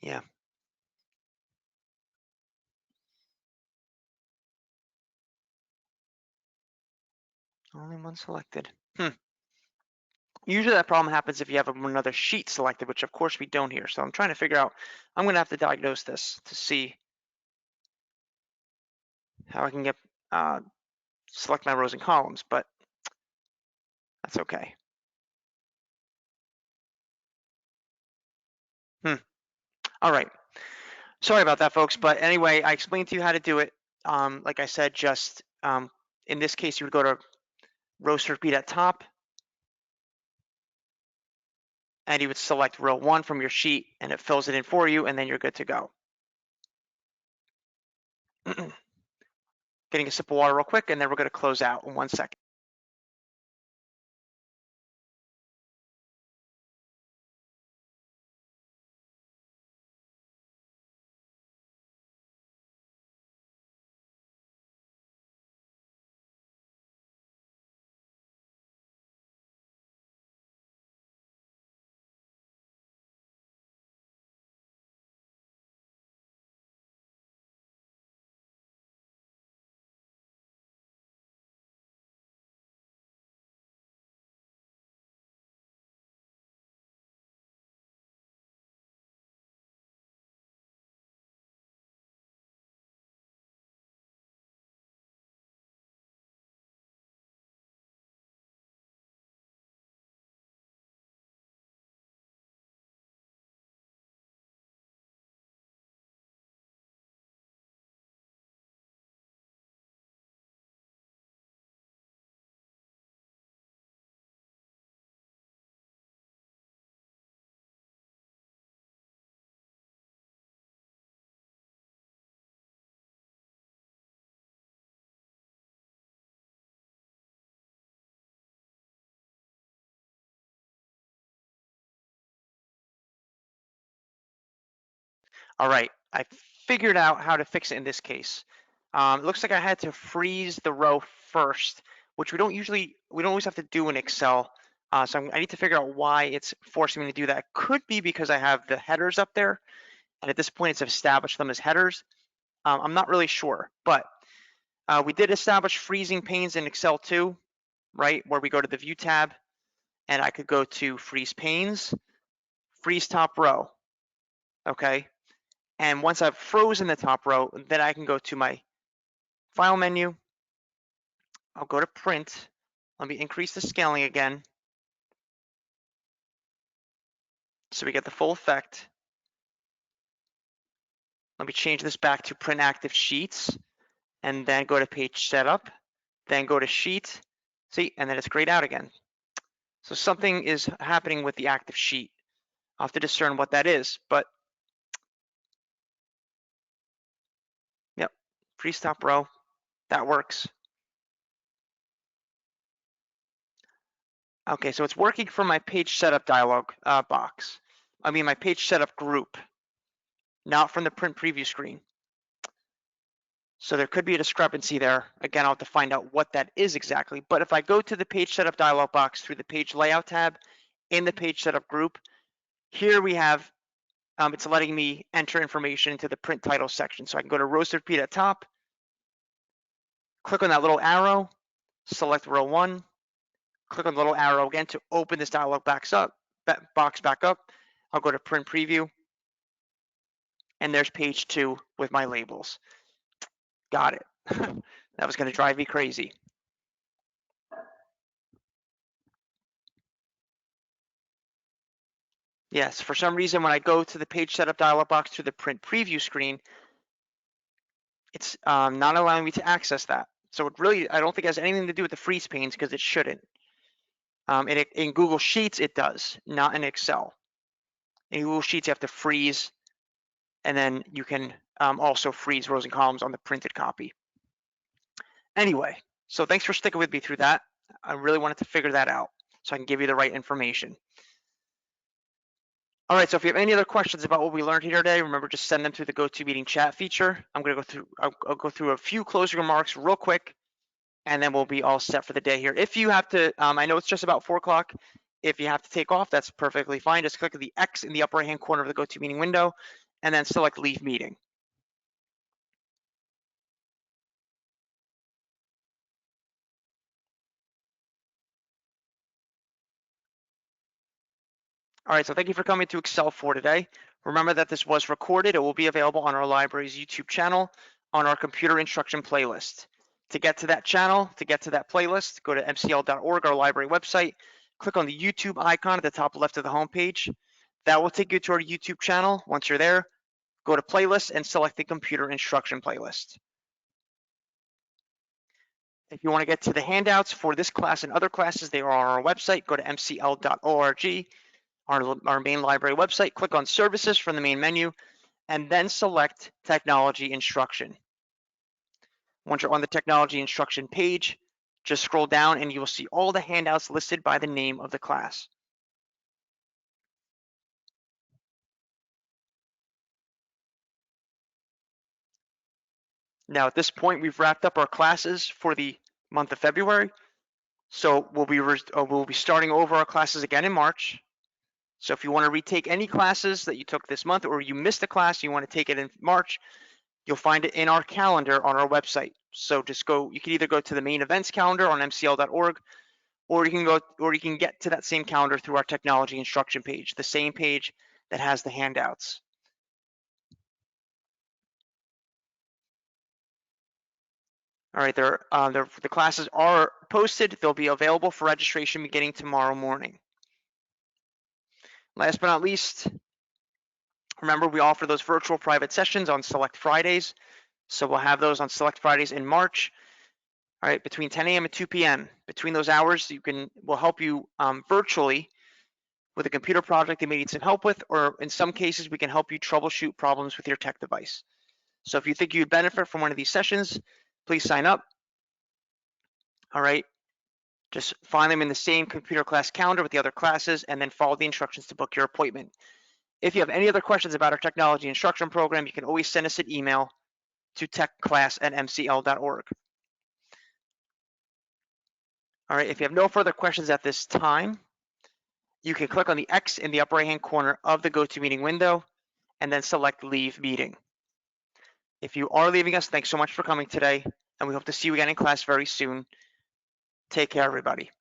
Yeah. Only one selected. Usually that problem happens if you have another sheet selected, which of course we don't here. So I'm trying to figure out, I'm going to have to diagnose this to see how I can get select my rows and columns, but that's okay. All right. Sorry about that, folks. But anyway, I explained to you how to do it. Like I said, just in this case, you would go to rows to repeat at top, and you would select row 1 from your sheet, and it fills it in for you, and then you're good to go. Getting a sip of water real quick, and then we're going to close out in 1 second. All right, I figured out how to fix it in this case. It looks like I had to freeze the row first, which we don't always have to do in Excel. So I need to figure out why it's forcing me to do that. It could be because I have the headers up there, and at this point it's established them as headers. I'm not really sure, but we did establish freezing panes in Excel too, right? Where we go to the View tab, and I could go to Freeze Panes, Freeze Top Row, okay? And once I've frozen the top row, then I can go to my File menu. I'll go to Print. Let me increase the scaling again so we get the full effect. Let me change this back to Print Active Sheets, and then go to Page Setup, then go to Sheet. See, and then it's grayed out again. So something is happening with the active sheet. I'll have to discern what that is, but yep, freeze top row, that works. Okay, so it's working for my page setup dialog box. I mean my page setup group, not from the print preview screen. So there could be a discrepancy there. Again, I'll have to find out what that is exactly. But if I go to the page setup dialog box through the page layout tab in the page setup group, here we have, it's letting me enter information into the print title section. So I can go to rows to repeat at top, click on that little arrow, select row 1, click on the little arrow again to open this dialog box back up. I'll go to print preview, and there's page 2 with my labels. Got it. That was going to drive me crazy. Yes, for some reason when I go to the page setup dialog box through the print preview screen, it's not allowing me to access that. So it really, I don't think it has anything to do with the freeze panes because it shouldn't. In Google Sheets, it does, not in Excel. In Google Sheets, you have to freeze, and then you can also freeze rows and columns on the printed copy. Anyway, so thanks for sticking with me through that. I really wanted to figure that out so I can give you the right information. All right, so if you have any other questions about what we learned here today, remember just send them through the GoToMeeting chat feature. I'll go through a few closing remarks real quick, and then we'll be all set for the day here. If you have to, I know it's just about 4 o'clock. If you have to take off, that's perfectly fine. Just click the X in the upper right-hand corner of the GoToMeeting window, and then select Leave Meeting. All right, so thank you for coming to Excel 4 today. Remember that this was recorded. It will be available on our library's YouTube channel on our computer instruction playlist. To get to that channel, to get to that playlist, go to mcl.org, our library website, click on the YouTube icon at the top left of the homepage. That will take you to our YouTube channel. Once you're there, go to playlist and select the computer instruction playlist. If you want to get to the handouts for this class and other classes, they are on our website. Go to mcl.org. Our main library website, click on Services from the main menu, and then select Technology Instruction. Once you're on the Technology Instruction page, just scroll down and you will see all the handouts listed by the name of the class. Now at this point, we've wrapped up our classes for the month of February. So we'll be starting over our classes again in March. So if you want to retake any classes that you took this month, or you missed a class, you want to take it in March, you'll find it in our calendar on our website. So just go, you can either go to the main events calendar on mcl.org, or you can get to that same calendar through our technology instruction page, the same page that has the handouts. All right, the classes are posted. They'll be available for registration beginning tomorrow morning. Last but not least, remember we offer those virtual private sessions on select Fridays. So we'll have those on select Fridays in March. All right, between 10 a.m. and 2 p.m. Between those hours, we'll help you virtually with a computer project you may need some help with, or in some cases, we can help you troubleshoot problems with your tech device. So if you think you'd benefit from one of these sessions, please sign up. All right, just find them in the same computer class calendar with the other classes, and then follow the instructions to book your appointment. If you have any other questions about our technology instruction program, you can always send us an email to techclass@mcl.org. All right, if you have no further questions at this time, you can click on the X in the upper right-hand corner of the GoToMeeting window and then select Leave Meeting. If you are leaving us, thanks so much for coming today, and we hope to see you again in class very soon. Take care, everybody.